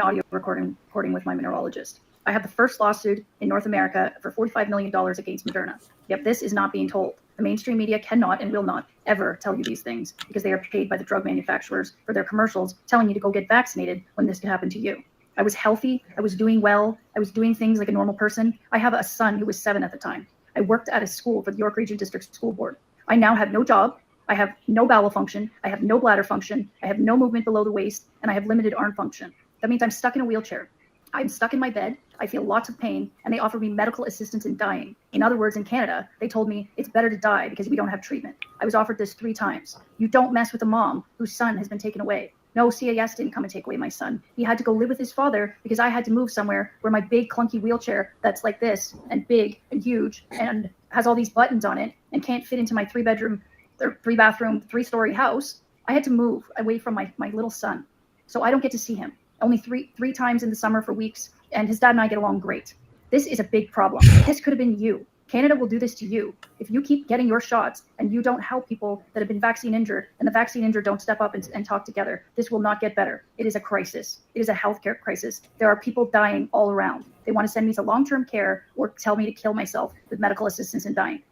audio recording with my mineralogist. I have the first lawsuit in North America for $45 million against Moderna. Yet this is not being told. The mainstream media cannot and will not ever tell you these things because they are paid by the drug manufacturers for their commercials telling you to go get vaccinated when this could happen to you. I was healthy. I was doing well. I was doing things like a normal person. I have a son who was 7 at the time. I worked at a school for the York Region District School Board. I now have no job. I have no bowel function. I have no bladder function. I have no movement below the waist, and I have limited arm function. That means I'm stuck in a wheelchair. I'm stuck in my bed. I feel lots of pain, and they offer me medical assistance in dying. In other words, in Canada, they told me it's better to die because we don't have treatment. I was offered this 3 times. You don't mess with a mom whose son has been taken away. No, CAS didn't come and take away my son. He had to go live with his father because I had to move somewhere where my big clunky wheelchair that's like this and big and huge and has all these buttons on it and can't fit into my 3-bedroom, 3-bathroom, 3-story house. I had to move away from my little son. So I don't get to see him. Only three times in the summer for weeks, and his dad and I get along great. This is a big problem. This could have been you. Canada will do this to you. If you keep getting your shots and you don't help people that have been vaccine injured and the vaccine injured don't step up and talk together, this will not get better. It is a crisis. It is a healthcare crisis. There are people dying all around. They want to send me to long-term care or tell me to kill myself with medical assistance and dying.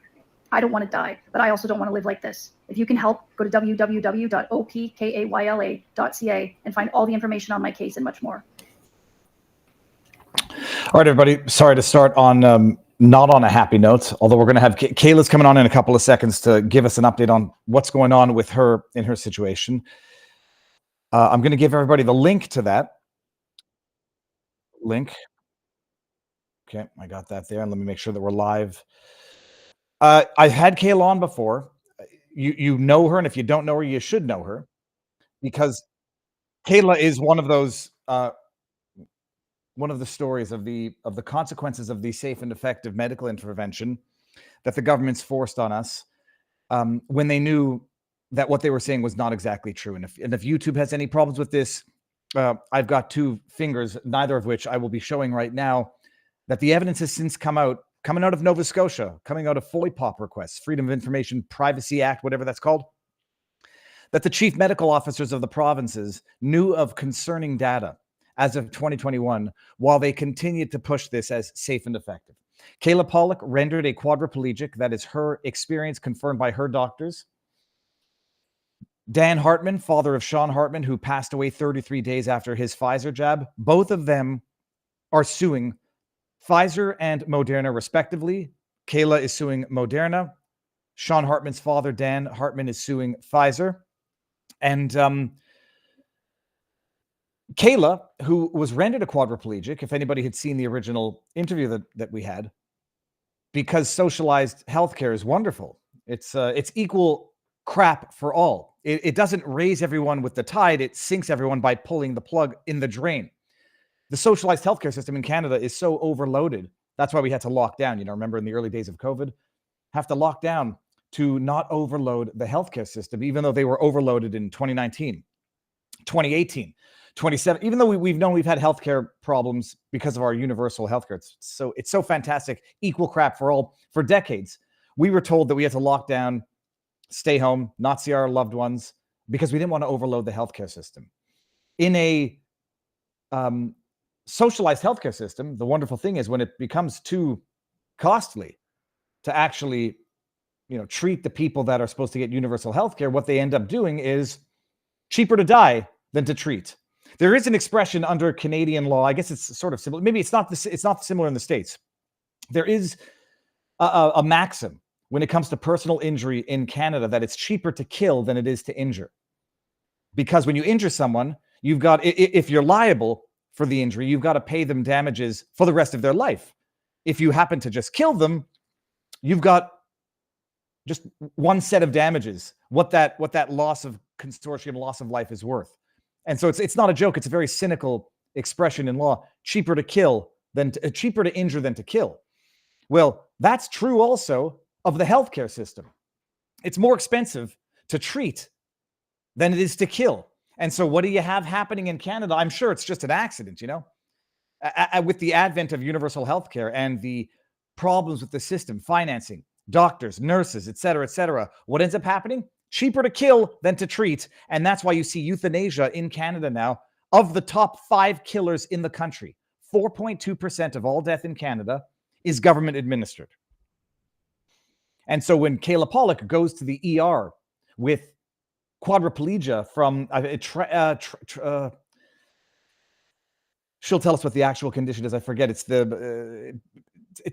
I don't want to die, but I also don't want to live like this. If you can help, go to www.opkayla.ca and find all the information on my case and much more. All right, everybody. Sorry to start on not on a happy note, although we're going to have Kayla's coming on in a couple of seconds to give us an update on what's going on with her in her situation. I'm going to give everybody the link to that. Link. Okay, I got that there. And let me make sure that we're live. I've had Kayla on before. You know her, and if you don't know her, you should know her, because Kayla is one of those one of the stories of the consequences of the safe and effective medical intervention that the government's forced on us when they knew that what they were saying was not exactly true. And if YouTube has any problems with this, I've got 2 fingers, neither of which I will be showing right now, that the evidence has since coming out of Nova Scotia, coming out of FOIPOP requests, Freedom of Information Privacy Act, whatever that's called, that the chief medical officers of the provinces knew of concerning data as of 2021, while they continued to push this as safe and effective. Kayla Pollock rendered a quadriplegic. That is her experience confirmed by her doctors. Dan Hartman, father of Sean Hartman, who passed away 33 days after his Pfizer jab, both of them are suing Pfizer and Moderna, respectively. Kayla is suing Moderna. Sean Hartman's father, Dan Hartman, is suing Pfizer. And Kayla, who was rendered a quadriplegic, if anybody had seen the original interview that we had, because socialized healthcare is wonderful. It's equal crap for all. It doesn't raise everyone with the tide. It sinks everyone by pulling the plug in the drain. The socialized healthcare system in Canada is so overloaded. That's why we had to lock down. Remember in the early days of COVID, have to lock down to not overload the healthcare system, even though they were overloaded in 2019, 2018, 2017. Even though we've known we've had healthcare problems because of our universal healthcare. It's so fantastic, equal crap for all. For decades, we were told that we had to lock down, stay home, not see our loved ones, because we didn't want to overload the healthcare system. In a socialized healthcare system, the wonderful thing is when it becomes too costly to actually, treat the people that are supposed to get universal healthcare, what they end up doing is cheaper to die than to treat. There is an expression under Canadian law. I guess it's sort of similar. Maybe it's not similar in the States. There is a maxim when it comes to personal injury in Canada that it's cheaper to kill than it is to injure. Because when you injure someone, you've got, if you're liable for the injury, you've got to pay them damages for the rest of their life. If you happen to just kill them, you've got just one set of damages, what that loss of consortium, loss of life is worth. And so it's not a joke. It's a very cynical expression in law. Cheaper to injure than to kill. Well, that's true also of the healthcare system. It's more expensive to treat than it is to kill. And so what do you have happening in Canada? I'm sure it's just an accident, with the advent of universal healthcare and the problems with the system, financing, doctors, nurses, et cetera, what ends up happening? Cheaper to kill than to treat. And that's why you see euthanasia in Canada now of the top 5 killers in the country, 4.2% of all death in Canada is government administered. And so when Kayla Pollock goes to the ER with quadriplegia from she'll tell us what the actual condition is. I forget. It's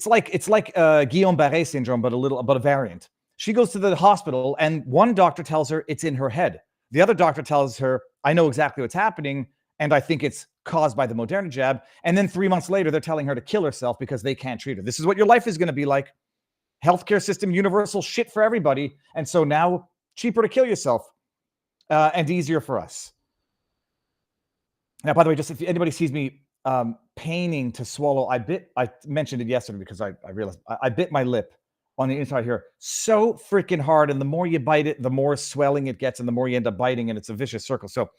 like Guillain-Barré syndrome, but a variant. She goes to the hospital, and one doctor tells her it's in her head. The other doctor tells her, I know exactly what's happening, and I think it's caused by the Moderna jab. And then 3 months later, they're telling her to kill herself because they can't treat her. This is what your life is going to be like. Healthcare system, universal shit for everybody. And so now, cheaper to kill yourself and easier for us. Now, by the way, just if anybody sees me paining to swallow, I mentioned it yesterday because I realized I bit my lip on the inside here so freaking hard. And the more you bite it, the more swelling it gets and the more you end up biting. And it's a vicious circle. So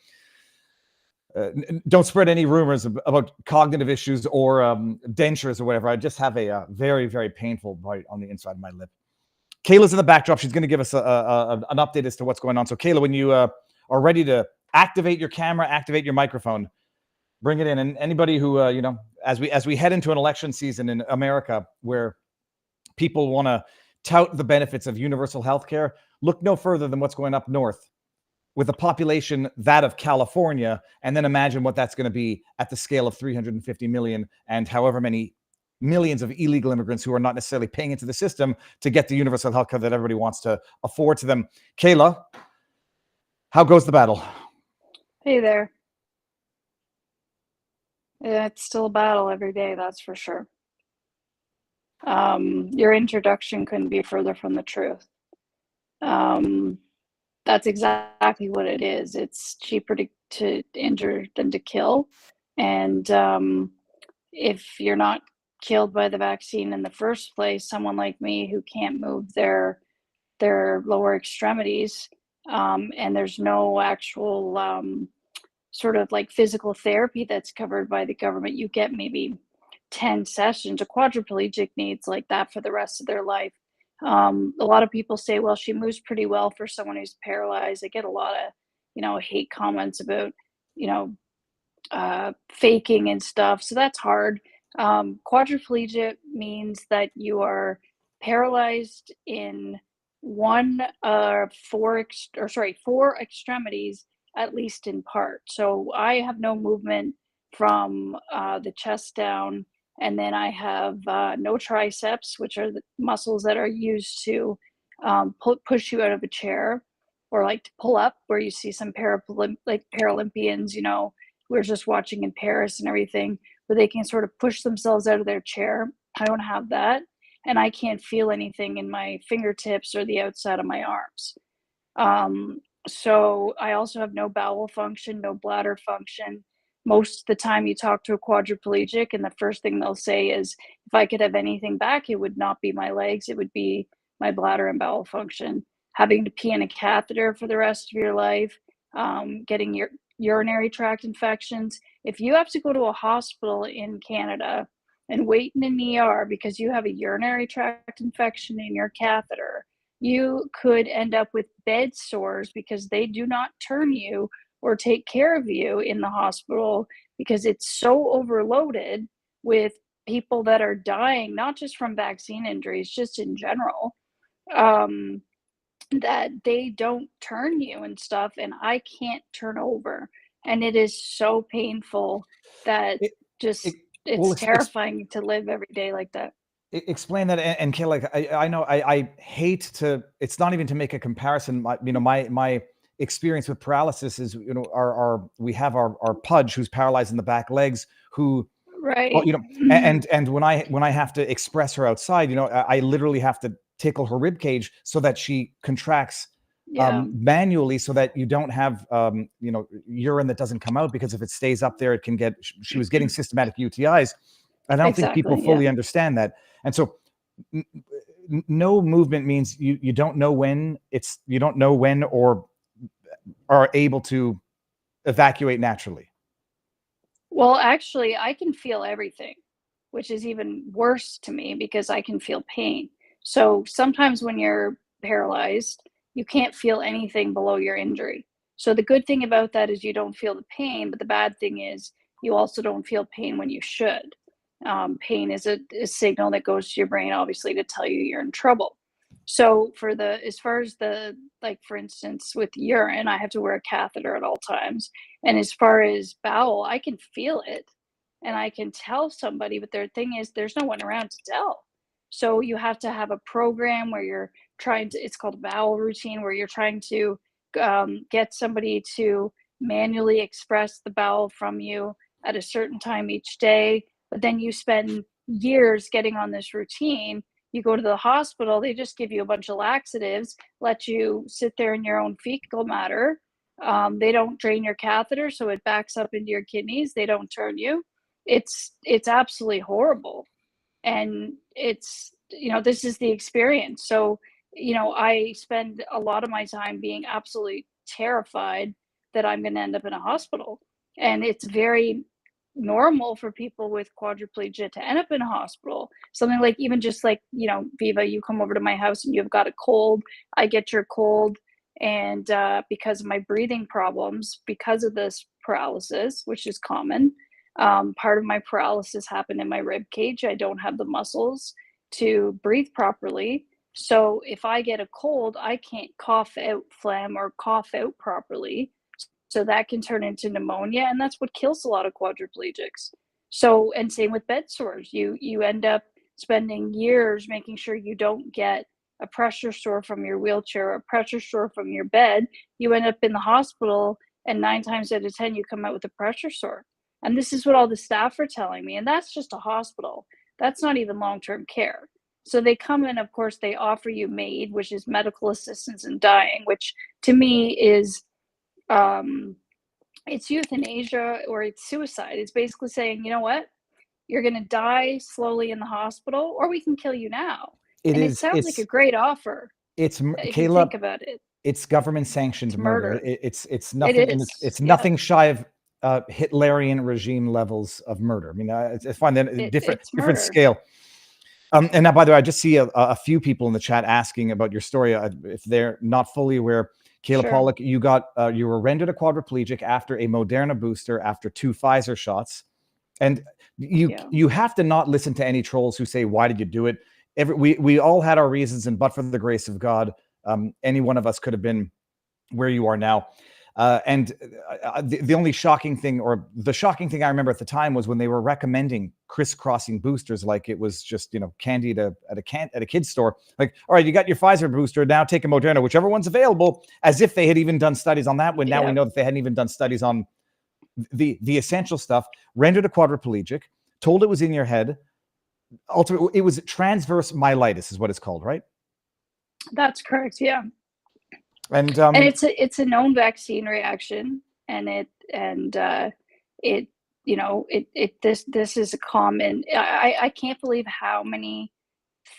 don't spread any rumors about cognitive issues or dentures or whatever. I just have a very, very painful bite on the inside of my lip. Kayla's in the backdrop. She's going to give us an update as to what's going on. So Kayla, when you are ready to activate your camera, activate your microphone, bring it in. And anybody who, as we head into an election season in America where people want to tout the benefits of universal health care, look no further than what's going up north with a population that of California, and then imagine what that's going to be at the scale of 350 million and however many millions of illegal immigrants who are not necessarily paying into the system to get the universal health care that everybody wants to afford to them. Kayla, how goes the battle? Hey there. Yeah, it's still a battle every day, that's for sure. Your introduction couldn't be further from the truth. That's exactly what it is. It's cheaper to injure than to kill. And if you're not killed by the vaccine in the first place, someone like me who can't move their lower extremities, and there's no actual sort of like physical therapy that's covered by the government, you get maybe 10 sessions. A quadriplegic needs like that for the rest of their life. A lot of people say, well, she moves pretty well for someone who's paralyzed. I get a lot of, hate comments about, faking and stuff. So that's hard. Quadriplegia means that you are paralyzed in four extremities, at least in part. So I have no movement from the chest down. And then I have no triceps, which are the muscles that are used to push you out of a chair, or like to pull up, where you see some Paralympians, who are just watching in Paris and everything, where they can sort of push themselves out of their chair. I don't have that. And I can't feel anything in my fingertips or the outside of my arms. So I also have no bowel function, no bladder function. Most of the time you talk to a quadriplegic and the first thing they'll say is, if I could have anything back, it would not be my legs, it would be my bladder and bowel function. Having to pee in a catheter for the rest of your life, getting your urinary tract infections. If you have to go to a hospital in Canada and wait in an ER because you have a urinary tract infection in your catheter, you could end up with bed sores because they do not turn you or take care of you in the hospital, because it's so overloaded with people that are dying, not just from vaccine injuries, just in general, that they don't turn you and stuff, and I can't turn over. And it is so painful that it's terrifying to live every day like that. Explain that. And Kayla, I know I hate to, it's not even to make a comparison. My experience with paralysis is, we have our Pudge who's paralyzed in the back legs, who, right. Well, and when I have to express her outside, I literally have to tickle her rib cage so that she contracts manually, so that you don't have urine that doesn't come out, because if it stays up there, it can get. She was getting systematic UTIs, and I don't think people fully understand that. And so, no movement means you don't know when or are able to evacuate naturally. Well, actually, I can feel everything, which is even worse to me because I can feel pain. So sometimes when you're paralyzed, you can't feel anything below your injury. So the good thing about that is you don't feel the pain, but the bad thing is you also don't feel pain when you should. Pain is a signal that goes to your brain, obviously, to tell you you're in trouble. So as far as like, for instance, with urine, I have to wear a catheter at all times. And as far as bowel, I can feel it and I can tell somebody, but their thing is there's no one around to tell. So you have to have a program where you're it's called a bowel routine, where you're trying to get somebody to manually express the bowel from you at a certain time each day. But then you spend years getting on this routine. You go to the hospital, they just give you a bunch of laxatives, let you sit there in your own fecal matter. They don't drain your catheter, so it backs up into your kidneys. They don't turn you. It's absolutely horrible. And this is the experience. So, I spend a lot of my time being absolutely terrified that I'm going to end up in a hospital. And it's very normal for people with quadriplegia to end up in a hospital. Something like, even just like, Viva, you come over to my house and you've got a cold, I get your cold. And because of my breathing problems, because of this paralysis, which is common, part of my paralysis happened in my rib cage. I don't have the muscles to breathe properly. So if I get a cold, I can't cough out phlegm or cough out properly. So that can turn into pneumonia, and that's what kills a lot of quadriplegics. So, and same with bed sores. You end up spending years making sure you don't get a pressure sore from your wheelchair or a pressure sore from your bed. You end up in the hospital, and 9 times out of 10, you come out with a pressure sore. And this is what all the staff are telling me. And that's just a hospital. That's not even long-term care. So they come in, of course, they offer you MAID, which is medical assistance in dying, which to me is, it's euthanasia or it's suicide. It's basically saying, you know what, you're going to die slowly in the hospital, or we can kill you now. It sounds like a great offer. It's if Kayla, you think about it. It's government sanctioned murder. It's nothing. It's nothing shy of Hitlerian regime levels of murder. I mean, it's fine. Then different scale. And now, by the way, I just see a few people in the chat asking about your story. If they're not fully aware, Kayla Pollock, you were rendered a quadriplegic after a Moderna booster after 2 Pfizer shots, and you have to not listen to any trolls who say, "Why did you do it?" We all had our reasons, and but for the grace of God, any one of us could have been where you are now. The only shocking thing, or the shocking thing I remember at the time, was when they were recommending crisscrossing boosters like it was just, candy at a kid's store. Like, all right, you got your Pfizer booster, now take a Moderna, whichever one's available, as if they had even done studies on that. When now we know that they hadn't even done studies on the essential stuff. Rendered a quadriplegic, told it was in your head. Ultimately, it was transverse myelitis, is what it's called, right? This a known vaccine reaction, this is a common. I can't believe how many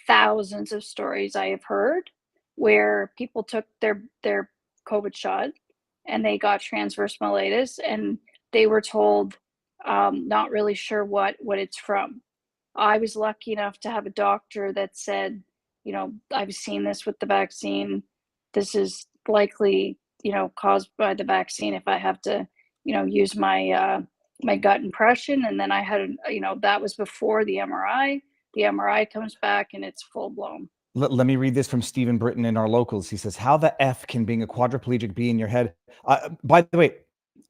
thousands of stories I have heard where people took their COVID shot and they got transverse myelitis and they were told not really sure what it's from. I was lucky enough to have a doctor that said, I've seen this with the vaccine. This is likely, caused by the vaccine if I have to, use my my gut impression. And then I had, that was before the MRI. The MRI comes back and it's full blown. Let me read this from Stephen Britton in our locals. He says, "How the F can being a quadriplegic be in your head?" By the way,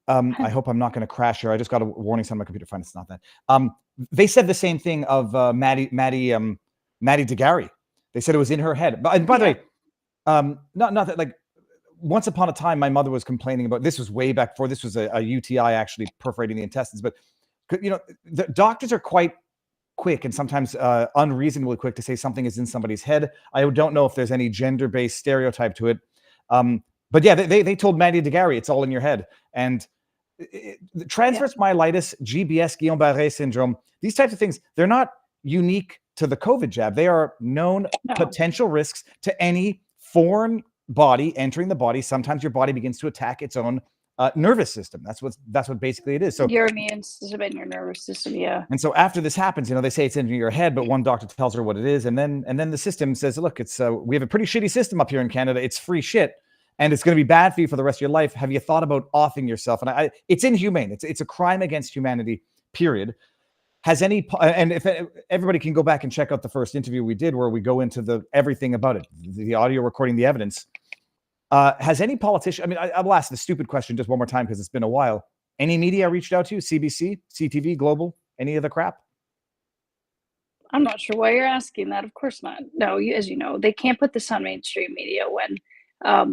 I hope I'm not going to crash here. I just got a warning sign on my computer. Fine, it's not that. They said the same thing of Maddie DeGarry. They said it was in her head. But by the way, not that, like, once upon a time, my mother was complaining about, this was way back before this was a UTI actually perforating the intestines. But, the doctors are quite quick and sometimes unreasonably quick to say something is in somebody's head. I don't know if there's any gender-based stereotype to it. But yeah, they told Maddie DeGarry, it's all in your head. And the transverse myelitis, GBS, Guillain-Barré syndrome, these types of things, they're not unique to the COVID jab. They are known potential risks to any foreign body entering the body. Sometimes your body begins to attack its own nervous system. That's what basically it is. So your immune system and your nervous system, And so after this happens, they say it's in your head, but one doctor tells her what it is, and then the system says, look, it's we have a pretty shitty system up here in Canada. It's free shit. and it's going to be bad for you for the rest of your life. Have you thought about offing yourself? And it's inhumane. It's a crime against humanity, period. Has any, and if everybody can go back and check out the first interview we did where we go into everything about it, the audio recording, the evidence. Has any politician, I mean, I will ask the stupid question just one more time because it's been a while. Any media reached out to you? CBC, CTV, Global, any of the crap? I'm not sure why you're asking that. Of course not. No, as you know, they can't put this on mainstream media when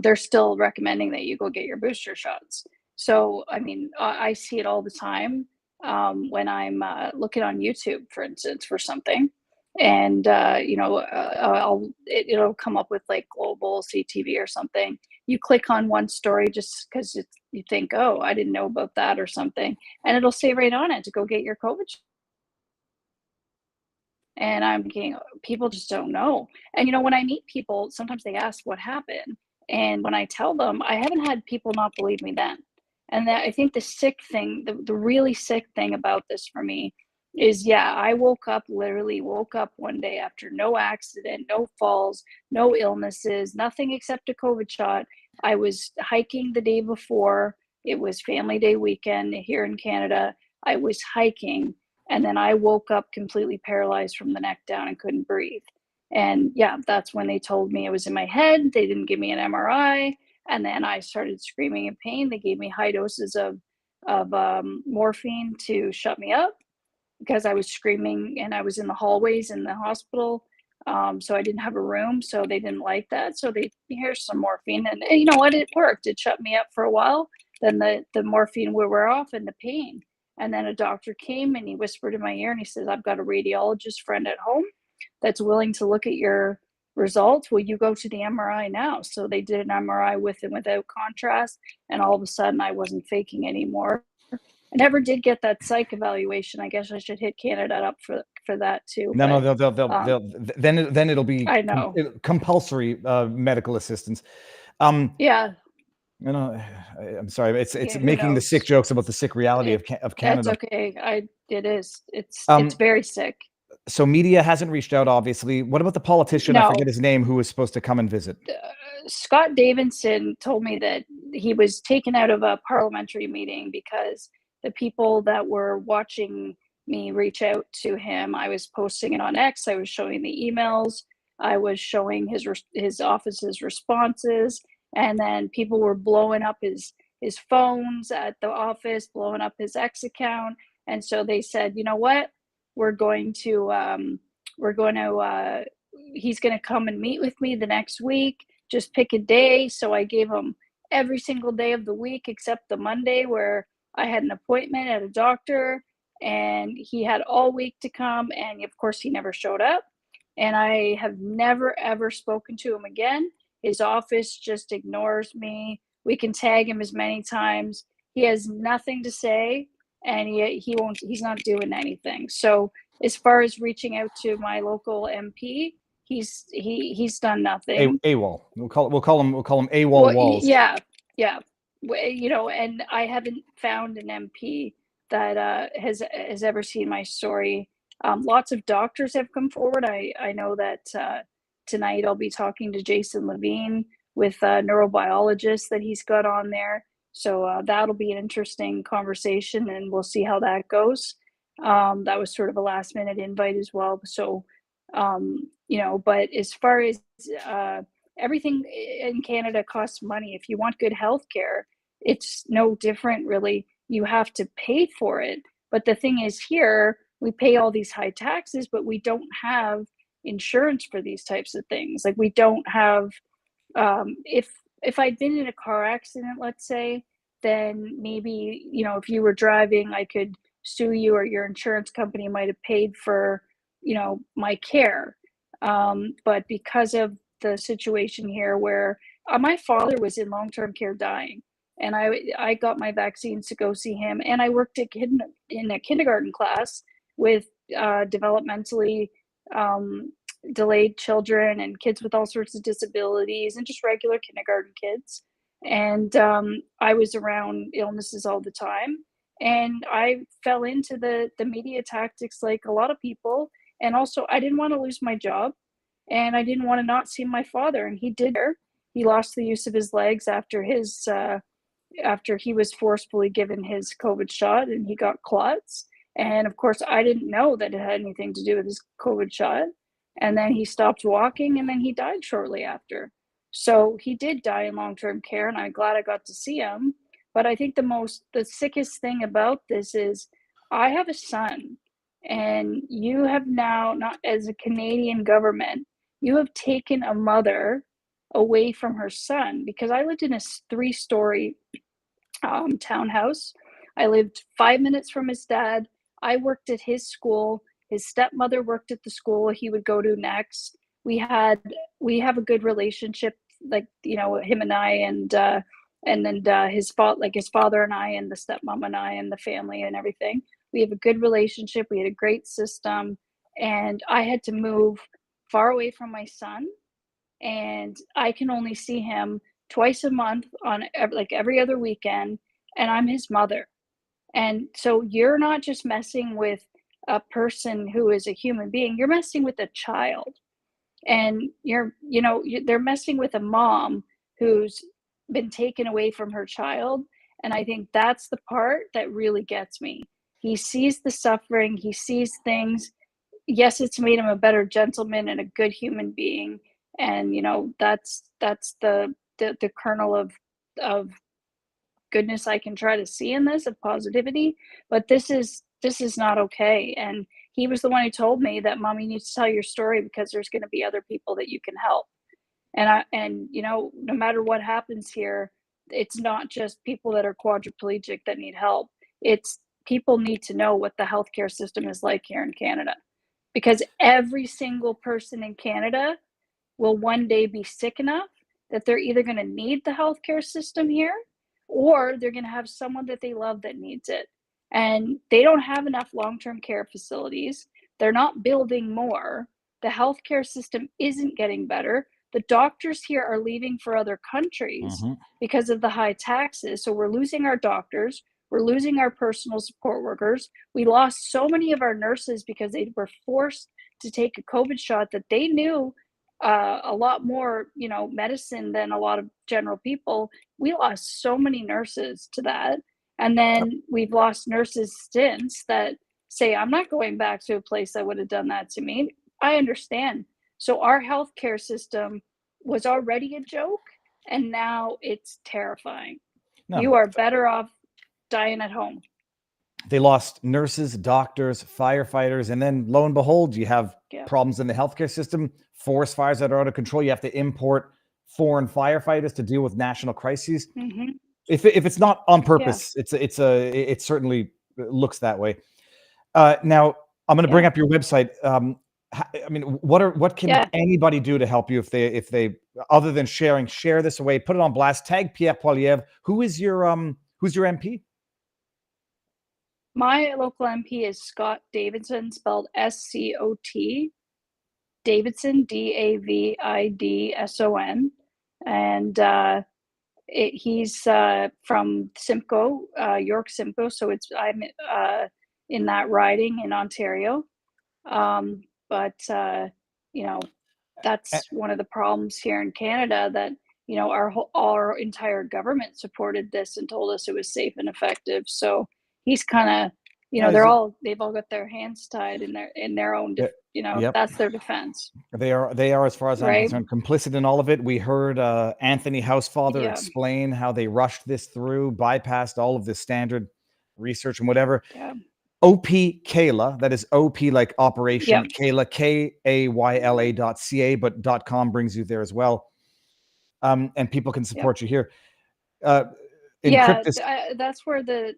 they're still recommending that you go get your booster shots. So, I mean, I see it all the time when I'm looking on YouTube, for instance, for something. And, it'll come up with like Global, CTV or something. You click on one story just because you think, oh, I didn't know about that or something. And it'll say right on it to go get your COVID shot. And I'm thinking, people just don't know. And, when I meet people, sometimes they ask what happened. And when I tell them, I haven't had people not believe me then. And that, I think the sick thing, the really sick thing about this for me is, I literally woke up one day after no accident, no falls, no illnesses, nothing except a COVID shot. I was hiking the day before. It was Family Day weekend here in Canada. I was hiking. And then I woke up completely paralyzed from the neck down and couldn't breathe. And that's when they told me it was in my head. They didn't give me an MRI. And then I started screaming in pain. They gave me high doses of morphine to shut me up because I was screaming and I was in the hallways in the hospital. So I didn't have a room. So they didn't like that. So here's some morphine. And you know what? It worked. It shut me up for a while. Then the morphine would wear off and the pain. And then a doctor came and he whispered in my ear and he says, I've got a radiologist friend at home that's willing to look at your results. Will you go to the MRI now? So they did an MRI with and without contrast. And all of a sudden I wasn't faking anymore. I never did get that psych evaluation. I guess I should hit Canada up for that too. No, they'll then it'll be I know. Compulsory medical assistance. No, I'm sorry. It's making the sick jokes about the sick reality of Canada. That's okay. It is. It's very sick. So media hasn't reached out, obviously. What about the politician? I forget his name, who was supposed to come and visit. Scott Davidson told me that he was taken out of a parliamentary meeting because the people that were watching me reach out to him, I was posting it on X. I was showing the emails. I was showing his office's responses. And then people were blowing up his phones at the office, blowing up his X account. And so they said, you know what? He's going to come and meet with me the next week. Just pick a day. So I gave him every single day of the week except the Monday where I had an appointment at a doctor, and he had all week to come. And of course, he never showed up. And I have never, ever spoken to him again. His office just ignores me. We can tag him as many times. He has nothing to say, and he's not doing anything. So as far as reaching out to my local MP, he's done nothing. AWOL. We'll call him AWOL Walls. Yeah. And I haven't found an MP that has ever seen my story. Lots of doctors have come forward. I know that tonight I'll be talking to Jason Levine with a neurobiologist that he's got on there. So that'll be an interesting conversation, and we'll see how that goes. That was sort of a last minute invite as well. So, but as far as everything in Canada costs money. If you want good health care, it's no different really. You have to pay for it. But the thing is, here, we pay all these high taxes, but we don't have insurance for these types of things. Like we don't have, if I'd been in a car accident, let's say, then maybe, if you were driving, I could sue you, or your insurance company might have paid for, my care. But because of the situation here where my father was in long-term care dying, and I got my vaccines to go see him, and I worked in a kindergarten class with developmentally delayed children and kids with all sorts of disabilities and just regular kindergarten kids. And I was around illnesses all the time. And I fell into the media tactics like a lot of people. And also, I didn't want to lose my job. And I didn't want to not see my father. And he did there. He lost the use of his legs after he was forcefully given his COVID shot and he got clots. And of course, I didn't know that it had anything to do with his COVID shot. And then he stopped walking and then he died shortly after. So he did die in long-term care, and I'm glad I got to see him. But I think the sickest thing about this is I have a son, and you have now, not as a Canadian government, you have taken a mother away from her son, because I lived in a 3-story townhouse. I lived 5 minutes from his dad. I worked at his school. His stepmother worked at the school he would go to next. We have a good relationship, like, him and I, and then his father and I, and the stepmom and I, and the family and everything. We have a good relationship. We had a great system, and I had to move far away from my son, and I can only see him twice a month on every other weekend, and I'm his mother. And so you're not just messing with a person who is a human being, you're messing with a child. And they're messing with a mom who's been taken away from her child. And I think that's the part that really gets me. He sees the suffering, he sees things. Yes, it's made him a better gentleman and a good human being. And that's the kernel of goodness I can try to see in this, of positivity. But this is not okay. And he was the one who told me that, Mom, you need to tell your story, because there's going to be other people that you can help. And no matter what happens here, it's not just people that are quadriplegic that need help. It's people need to know what the healthcare system is like here in Canada, because every single person in Canada will one day be sick enough that they're either going to need the healthcare system here, or they're going to have someone that they love that needs it. And they don't have enough long-term care facilities. They're not building more. The healthcare system isn't getting better. The doctors here are leaving for other countries because of the high taxes. So we're losing our doctors. We're losing our personal support workers. We lost so many of our nurses because they were forced to take a COVID shot that they knew a lot more, medicine than a lot of general people. We lost so many nurses to that. And then we've lost nurses since that say, I'm not going back to a place that would have done that to me. I understand. So our healthcare system was already a joke, and now it's terrifying. No. You are better off dying at home. They lost nurses, doctors, firefighters, and then lo and behold, you have problems in the healthcare system, forest fires that are out of control. You have to import foreign firefighters to deal with national crises. Mm-hmm. If it's not on purpose, it certainly looks that way. Now I'm going to bring up your website. I mean, what can anybody do to help you if they other than share this away, put it on blast, tag Pierre Poilievre. Who's your MP? My local MP is Scott Davidson, spelled SCOT, Davidson, DAVIDSON, and he's from Simcoe, York Simcoe. So I'm in that riding in Ontario, but that's one of the problems here in Canada, that our entire government supported this and told us it was safe and effective. So he's kind of, they've all got their hands tied in their own, that's their defense. They are, as far as I'm concerned, complicit in all of it. We heard Anthony Housefather explain how they rushed this through, bypassed all of the standard research and whatever. Yeah. OP Kayla, that is OP like Operation Kayla, KAYLA.ca, but .com brings you there as well. And people can support you here. That's where the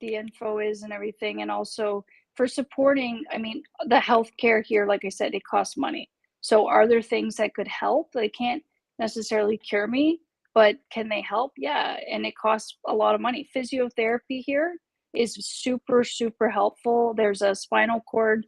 info is and everything. And also for supporting, I mean, the healthcare here, like I said, it costs money. So are there things that could help? They can't necessarily cure me, but can they help? Yeah. And it costs a lot of money. Physiotherapy here is super, super helpful. There's a spinal cord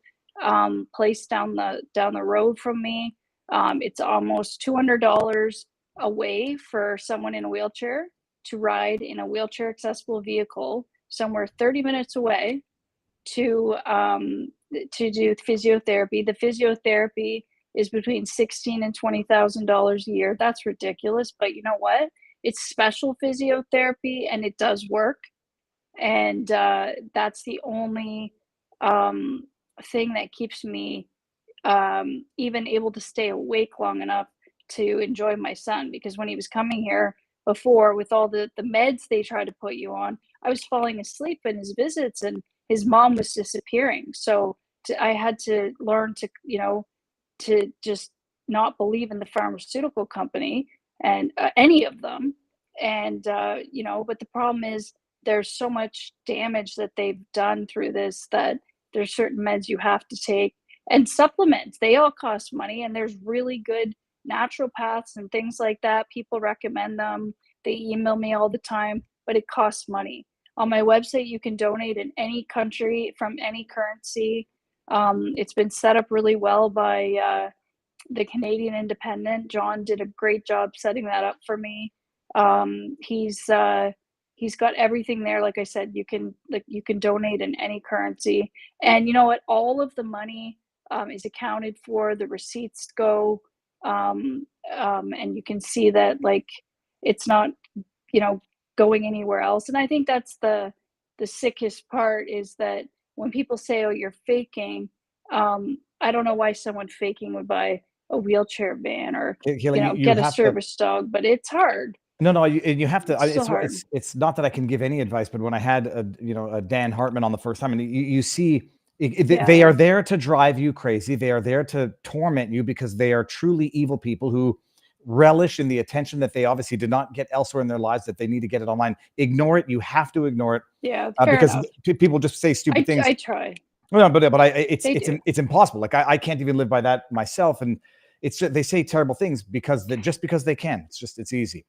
place down the road from me. It's almost $200 away for someone in a wheelchair to ride in a wheelchair accessible vehicle somewhere 30 minutes away to do physiotherapy. The physiotherapy is between $16,000 and $20,000 a year. That's ridiculous. But you know what? It's special physiotherapy and it does work. And that's the only thing that keeps me even able to stay awake long enough to enjoy my son. Because when he was coming here before, with all the meds they try to put you on, I was falling asleep in his visits and his mom was disappearing. So I had to learn to, to just not believe in the pharmaceutical company and any of them. And, but the problem is there's so much damage that they've done through this that there's certain meds you have to take, and supplements. They all cost money, and there's really good naturopaths and things like that. People recommend them. They email me all the time, but it costs money. On my website, you can donate in any country from any currency. It's been set up really well by the Canadian Independent. John did a great job setting that up for me. He's got everything there. Like I said, you can donate in any currency, and you know what? All of the money is accounted for. The receipts go, and you can see that it's not, going anywhere else. And I think that's the sickest part, is that when people say, "Oh, you're faking," I don't know why someone faking would buy a wheelchair van or Kayla, get a service dog, but it's hard. No, you have to. It's so hard. It's not that I can give any advice, but when I had a Dan Hartman on the first time, and you see, they are there to drive you crazy. They are there to torment you because they are truly evil people who relish in the attention that they obviously did not get elsewhere in their lives, that they need to get it online. Ignore it. You have to ignore it. Yeah, because people just say stupid things. I try. No, but it's impossible. Like I can't even live by that myself, and it's just, they say terrible things because they can. It's easy.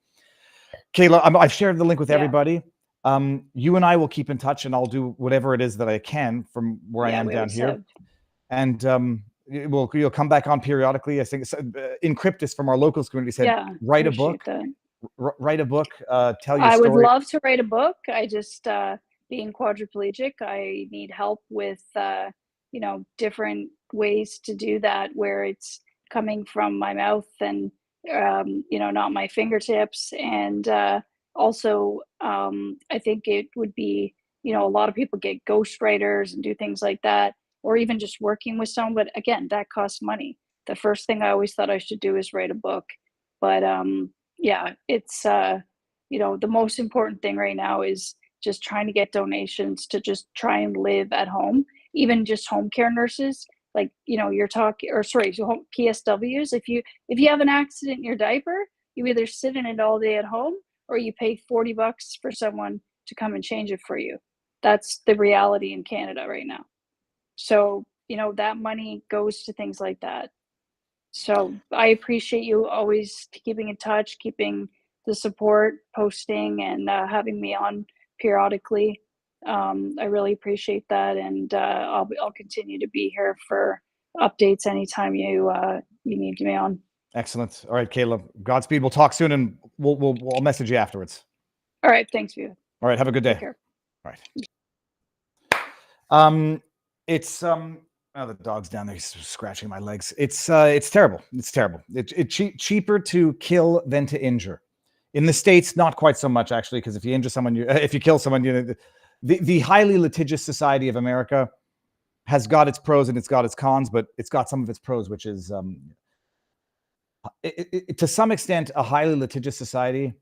Kayla, I've shared the link with everybody. You and I will keep in touch, and I'll do whatever it is that I can from where I am down here. And you'll come back on periodically. I think Encryptus from our locals community said, write a book. Write a book. Tell your story. I would love to write a book. I just being quadriplegic, I need help with different ways to do that, where it's coming from my mouth and not my fingertips. And also I think it would be, a lot of people get ghostwriters and do things like that, or even just working with someone. But again, that costs money. The first thing I always thought I should do is write a book. But it's the most important thing right now is just trying to get donations to just try and live at home. Even just home care nurses, you're talking, or PSWs. If you have an accident in your diaper, you either sit in it all day at home, or you pay $40 for someone to come and change it for you. That's the reality in Canada right now. So, that money goes to things like that. So I appreciate you always keeping in touch, keeping the support, posting, and having me on periodically. I really appreciate that, and I'll continue to be here for updates anytime you need me on. Excellent. All right, Kayla. Godspeed. We'll talk soon, and we'll message you afterwards. All right. Thanks, Viva. All right. Have a good day. Take care. All right. It's oh, the dog's down there. He's scratching my legs. It's terrible. It's terrible. It's cheaper to kill than to injure. In the States, not quite so much, actually, because if you injure someone, if you kill someone, the highly litigious society of America has got its pros and it's got its cons, but it's got some of its pros, which is to some extent, a highly litigious society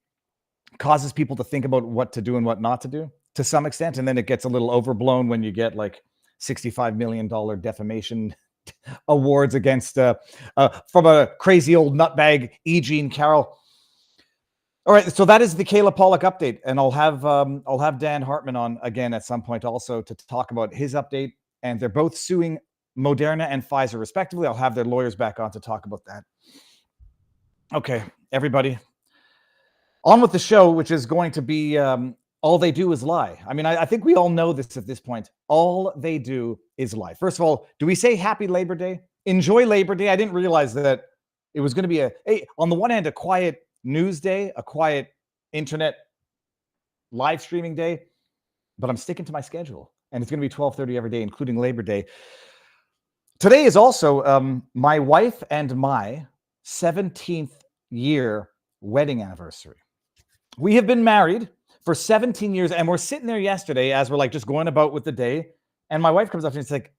causes people to think about what to do and what not to do to some extent. And then it gets a little overblown when you get like $65 million defamation awards against from a crazy old nutbag, E. Jean Carroll. All right, so that is the Kayla Pollock update, and I'll have Dan Hartman on again at some point also to talk about his update. And they're both suing Moderna and Pfizer respectively. I'll have their lawyers back on to talk about that. Okay, everybody, on with the show, which is going to be all they do is lie. I mean, I think we all know this at this point. All they do is lie. First of all, do we say Happy Labor Day? Enjoy Labor Day. I didn't realize that it was going to be on the one hand, a quiet news day, a quiet internet live streaming day, but I'm sticking to my schedule, and it's going to be 12:30 every day, including Labor Day. Today is also my wife and my 17th year wedding anniversary. We have been married for 17 years, and we're sitting there yesterday as we're like just going about with the day. And my wife comes up to me and she's like,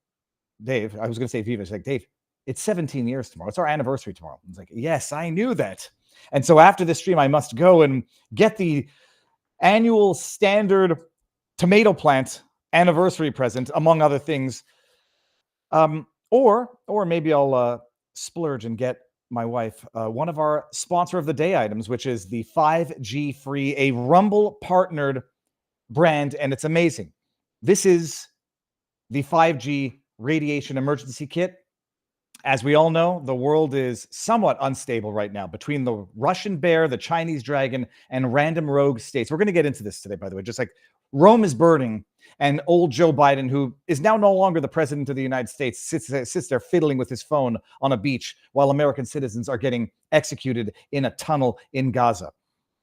Dave, I was going to say Viva. She's like, Dave, it's 17 years tomorrow. It's our anniversary tomorrow. I was like, yes, I knew that. And so after this stream, I must go and get the annual standard tomato plant anniversary present, among other things. Or maybe I'll splurge and get my wife one of our sponsor of the day items, which is the 5G Free, a Rumble partnered brand, and it's amazing. This is the 5G radiation emergency kit. As we all know, the world is somewhat unstable right now between the Russian bear, the Chinese dragon, and random rogue states. We're going to get into this today, by the way, just like Rome is burning. And old Joe Biden, who is now no longer the president of the United States, sits there fiddling with his phone on a beach while American citizens are getting executed in a tunnel in Gaza.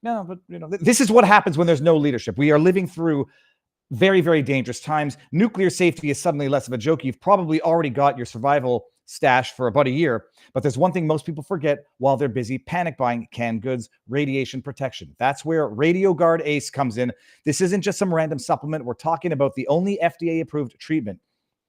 No, but this is what happens when there's no leadership. We are living through very, very dangerous times. Nuclear safety is suddenly less of a joke. You've probably already got your survival stash for about a year. But there's one thing most people forget while they're busy panic buying canned goods: radiation protection. That's where RadioGuard Ace comes in. This isn't just some random supplement. We're talking about the only FDA-approved treatment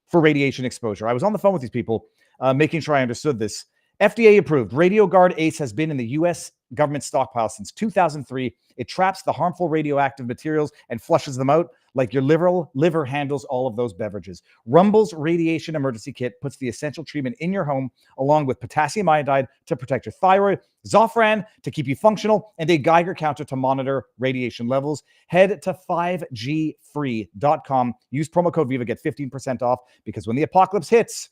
for radiation exposure. I was on the phone with these people, making sure I understood this. FDA-approved. RadioGuard Ace has been in the U.S. government stockpile since 2003. It traps the harmful radioactive materials and flushes them out like your liver handles all of those beverages. Rumble's radiation emergency kit puts the essential treatment in your home, along with potassium iodide to protect your thyroid, Zofran to keep you functional, and a Geiger counter to monitor radiation levels. Head to 5gfree.com. Use promo code VIVA, get 15% off, because when the apocalypse hits,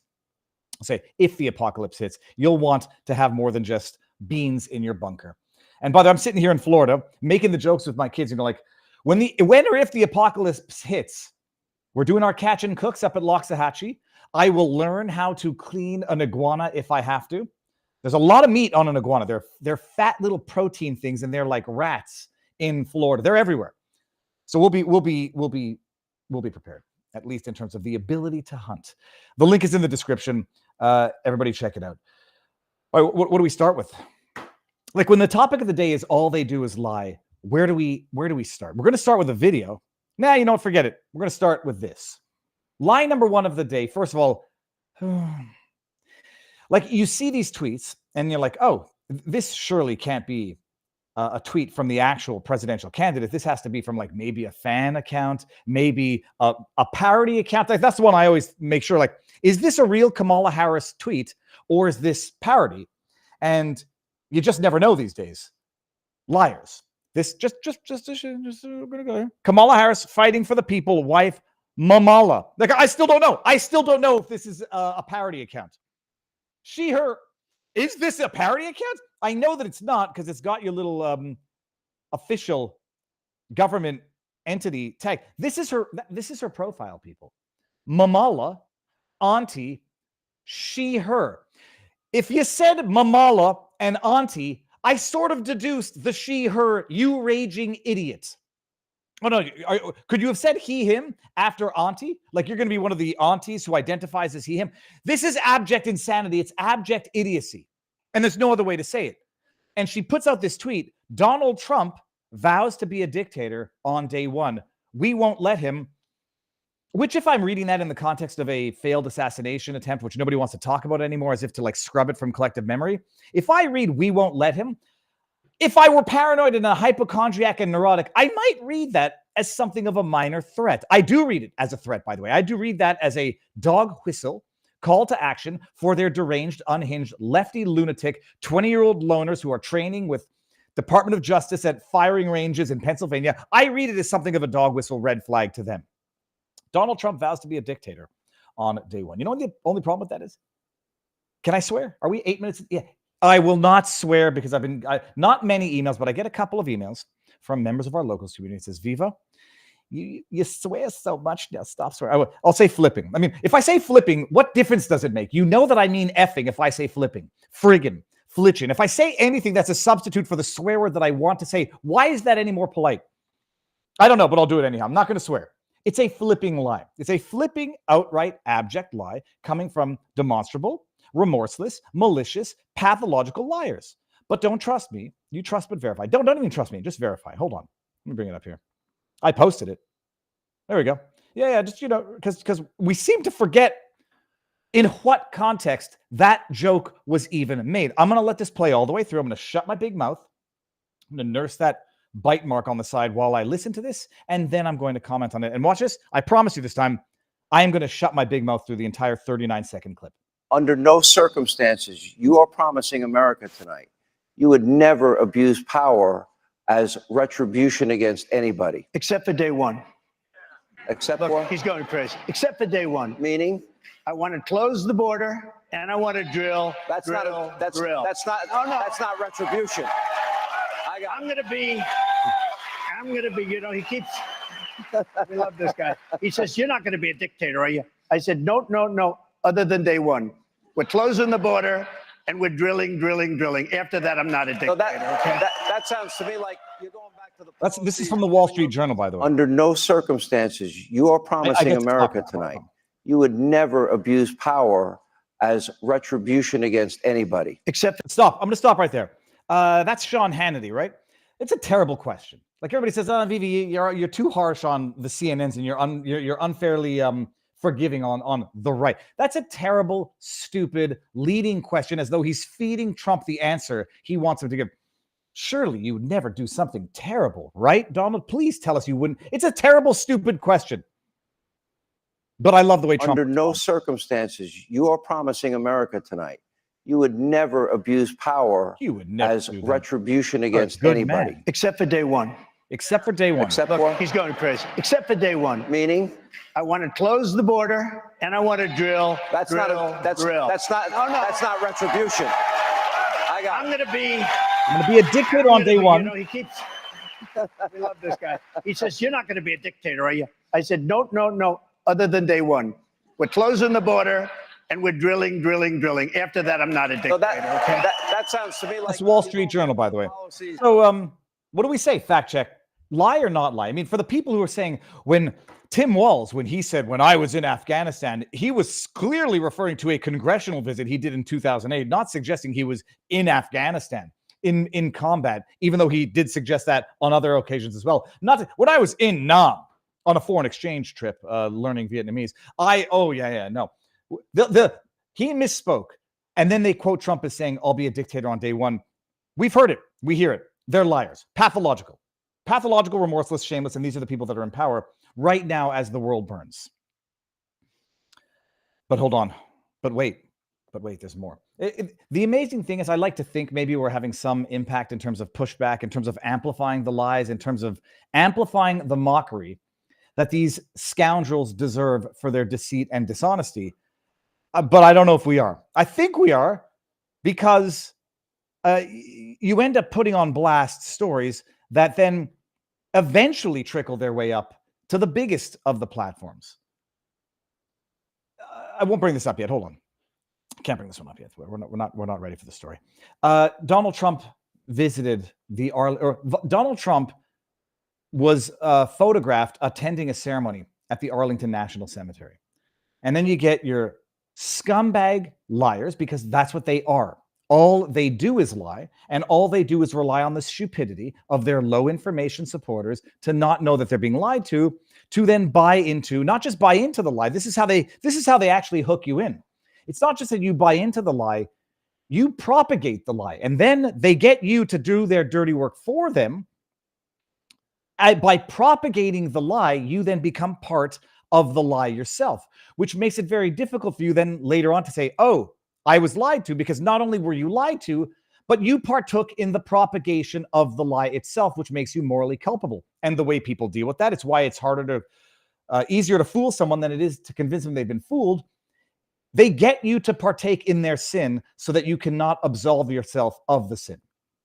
if the apocalypse hits, you'll want to have more than just beans in your bunker. And by the way, I'm sitting here in Florida making the jokes with my kids, like, when or if the apocalypse hits, we're doing our catch and cooks up at Loxahatchee. I will learn how to clean an iguana if I have to. There's a lot of meat on an iguana. They're fat little protein things, and they're like rats in Florida. They're everywhere. So we'll be prepared, at least in terms of the ability to hunt. The link is in the description. Everybody check it out. All right, what do we start with? Like, when the topic of the day is all they do is lie, where do we start? We're going to start with a video. Nah, you know what? Forget it. We're going to start with this. Lie number one of the day. First of all, like, you see these tweets and you're like, oh, this surely can't be a tweet from the actual presidential candidate. This has to be from like maybe a fan account, maybe a parody account. Like, that's the one I always make sure, like, is this a real Kamala Harris tweet or is this parody? And you just never know these days. Liars. This just we're gonna go here. Kamala Harris fighting for the people, wife Mamala. Like, I still don't know. I still don't know if this is a parody account. She, her. Is this a parody account? I know that it's not, because it's got your little official government entity tag. This is her profile, people. Mamala, auntie, she, her. If you said Mamala and auntie, I sort of deduced the she, her, you raging idiot. Oh, no. Could you have said he, him after auntie? Like, you're going to be one of the aunties who identifies as he, him. This is abject insanity. It's abject idiocy. And there's no other way to say it. And she puts out this tweet: Donald Trump vows to be a dictator on day one. We won't let him. Which, if I'm reading that in the context of a failed assassination attempt, which nobody wants to talk about anymore, as if to like scrub it from collective memory. If I read we won't let him, if I were paranoid and a hypochondriac and neurotic, I might read that as something of a minor threat. I do read it as a threat, by the way. I do read that as a dog whistle call to action for their deranged, unhinged, lefty, lunatic, 20-year-old loners who are training with Department of Justice at firing ranges in Pennsylvania. I read it as something of a dog whistle red flag to them. Donald Trump vows to be a dictator on day one. You know what the only problem with that is? Can I swear? Are we 8 minutes? Yeah. I will not swear, because not many emails, but I get a couple of emails from members of our locals community. It says, Viva, you swear so much now. Stop swearing. I'll say flipping. I mean, if I say flipping, what difference does it make? You know that I mean effing if I say flipping, friggin', flitchin'. If I say anything that's a substitute for the swear word that I want to say, why is that any more polite? I don't know, but I'll do it anyhow. I'm not going to swear. It's a flipping lie. It's a flipping, outright, abject lie coming from demonstrable, remorseless, malicious, pathological liars. But don't trust me. You trust but verify. Don't even trust me. Just verify. Hold on. Let me bring it up here. I posted it. There we go. Yeah. Just, because we seem to forget in what context that joke was even made. I'm going to let this play all the way through. I'm going to shut my big mouth. I'm going to nurse that bite mark on the side while I listen to this, and then I'm going to comment on it. And watch this. I promise you this time, I am going to shut my big mouth through the entire 39-second clip. Under no circumstances, you are promising America tonight, you would never abuse power as retribution against anybody. Except for day one. Except Look, for? he's going crazy. Except for day one. Meaning? I want to close the border and I want to drill. That's not retribution. I'm gonna be, he keeps, we love this guy. He says, you're not gonna be a dictator, are you? I said, no, other than day one. We're closing the border and we're drilling. After that, I'm not a dictator. So that sounds to me like you're going back to the. This is from the Wall Street Journal, by the way. Under no circumstances, you are promising America tonight, you would never abuse power as retribution against anybody. Stop. I'm going to stop right there. That's Sean Hannity, right? It's a terrible question. Like everybody says, Vivi, you're too harsh on the CNNs and you're unfairly forgiving on the right. That's a terrible, stupid, leading question, as though he's feeding Trump the answer he wants him to give. Surely you would never do something terrible, right, Donald? Please tell us you wouldn't. It's a terrible, stupid question. But I love the way Trump. Under no circumstances, you are promising America tonight, you would never abuse power as retribution against anybody. Except for day one. Except for day one. Look, he's going crazy. Except for day one. Meaning? I want to close the border and I want to drill. That's not retribution. I'm going to be a dictator on day one. He keeps, we love this guy. He says, you're not going to be a dictator, are you? I said, no, other than day one. We're closing the border and we're drilling. After that, I'm not a dictator. So that sounds to me like. That's Wall Street Journal, by the way. So, what do we say? Fact check. Lie or not lie? I mean, for the people who are saying when Tim Walz, when he said, when I was in Afghanistan, he was clearly referring to a congressional visit he did in 2008, not suggesting he was in Afghanistan in combat, even though he did suggest that on other occasions as well. When I was in Nam on a foreign exchange trip, learning Vietnamese, no. He misspoke. And then they quote Trump as saying, I'll be a dictator on day one. We've heard it. We hear it. They're liars. Pathological, remorseless, shameless. And these are the people that are in power right now as the world burns. But hold on. But wait, there's more. The amazing thing is I like to think maybe we're having some impact in terms of pushback, in terms of amplifying the lies, in terms of amplifying the mockery that these scoundrels deserve for their deceit and dishonesty. But I don't know if we are. I think we are, because you end up putting on blast stories that then eventually trickle their way up to the biggest of the platforms. I won't bring this up yet. Hold on. Can't bring this one up yet. We're not ready for the story. Donald Trump visited Donald Trump was photographed attending a ceremony at the Arlington National Cemetery. And then you get your scumbag liars, because that's what they are. All they do is lie, and all they do is rely on the stupidity of their low information supporters to not know that they're being lied to then buy into, not just buy into the lie. This is how they actually hook you in. It's not just that you buy into the lie, you propagate the lie, and then they get you to do their dirty work for them. By propagating the lie, you then become part of the lie yourself, which makes it very difficult for you then later on to say, oh, I was lied to, because not only were you lied to, but you partook in the propagation of the lie itself, which makes you morally culpable. And the way people deal with that, it's why it's easier to fool someone than it is to convince them they've been fooled. They get you to partake in their sin so that you cannot absolve yourself of the sin.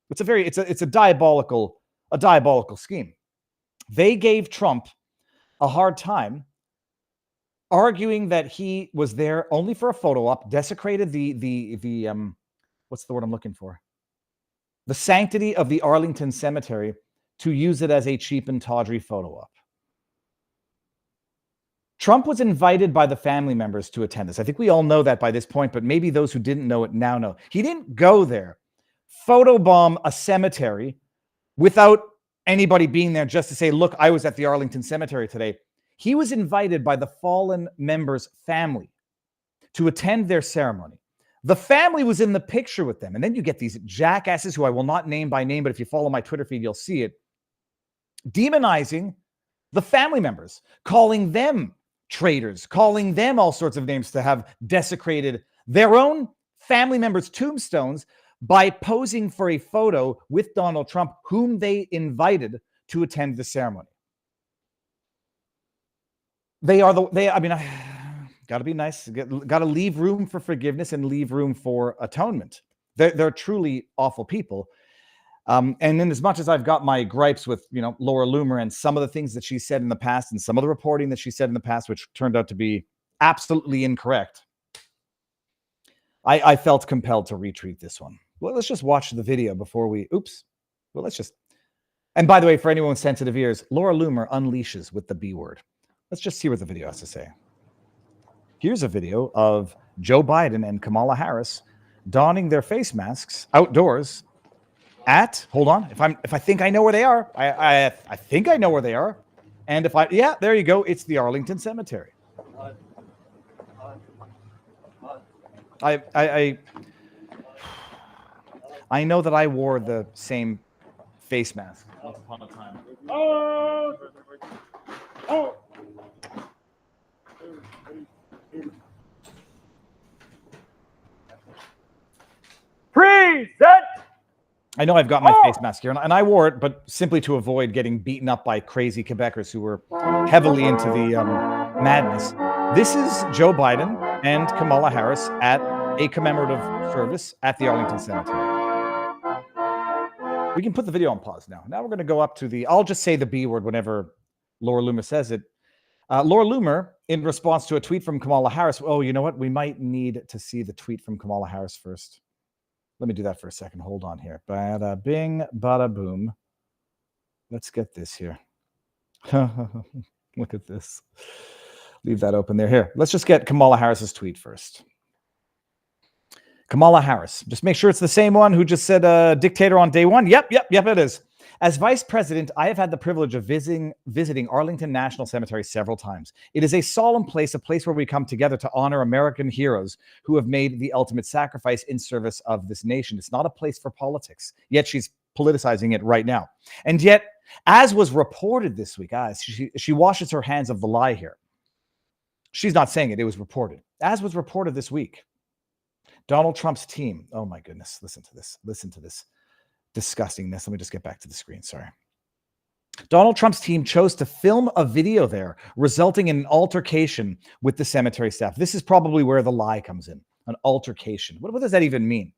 It's a diabolical scheme. They gave Trump a hard time, arguing that he was there only for a photo op, desecrated the what's the word I'm looking for? The sanctity of the Arlington Cemetery to use it as a cheap and tawdry photo op. Trump was invited by the family members to attend this. I think we all know that by this point, but maybe those who didn't know it now know. He didn't go there, photobomb a cemetery without anybody being there just to say, look, I was at the Arlington Cemetery today. He was invited by the fallen members' family to attend their ceremony. The family was in the picture with them. And then you get these jackasses who I will not name by name, but if you follow my Twitter feed, you'll see it, demonizing the family members, calling them traitors, calling them all sorts of names to have desecrated their own family members' tombstones by posing for a photo with Donald Trump, whom they invited to attend the ceremony. Got to be nice. Got to leave room for forgiveness and leave room for atonement. They're truly awful people. And in as much as I've got my gripes with, Laura Loomer and some of the things that she said in the past and some of the reporting that she said in the past, which turned out to be absolutely incorrect, I felt compelled to retweet this one. Well, let's just watch the video before we, and by the way, for anyone with sensitive ears, Laura Loomer unleashes with the B word. Let's just see what the video has to say. Here's a video of Joe Biden and Kamala Harris donning their face masks outdoors at, hold on, if I think I know where they are, I think I know where they are. And there you go, it's the Arlington Cemetery. I know that I wore the same face mask once upon a time. Present! I know I've got my face mask here, and I wore it, but simply to avoid getting beaten up by crazy Quebecers who were heavily into the madness. This is Joe Biden and Kamala Harris at a commemorative service at the Arlington Cemetery. We can put the video on pause now. Now we're going to go up to I'll just say the B word whenever Laura Loomer says it. Laura Loomer, in response to a tweet from Kamala Harris, oh, you know what? We might need to see the tweet from Kamala Harris first. Let me do that for a second. Hold on here. Bada bing, bada boom. Let's get this here. Look at this. Leave that open there. Here, let's just get Kamala Harris's tweet first. Kamala Harris. Just make sure it's the same one who just said dictator on day one. Yep, it is. As vice president, I have had the privilege of visiting Arlington National Cemetery several times. It is a solemn place, a place where we come together to honor American heroes who have made the ultimate sacrifice in service of this nation. It's not a place for politics, yet she's politicizing it right now. And yet, as was reported this week, she washes her hands of the lie here. She's not saying it, it was reported. As was reported this week, Donald Trump's team, oh my goodness, listen to this. Disgustingness. Let me just get back to the screen. Sorry. Donald Trump's team chose to film a video there, resulting in an altercation with the cemetery staff. This is probably where the lie comes in. An altercation. What does that even mean?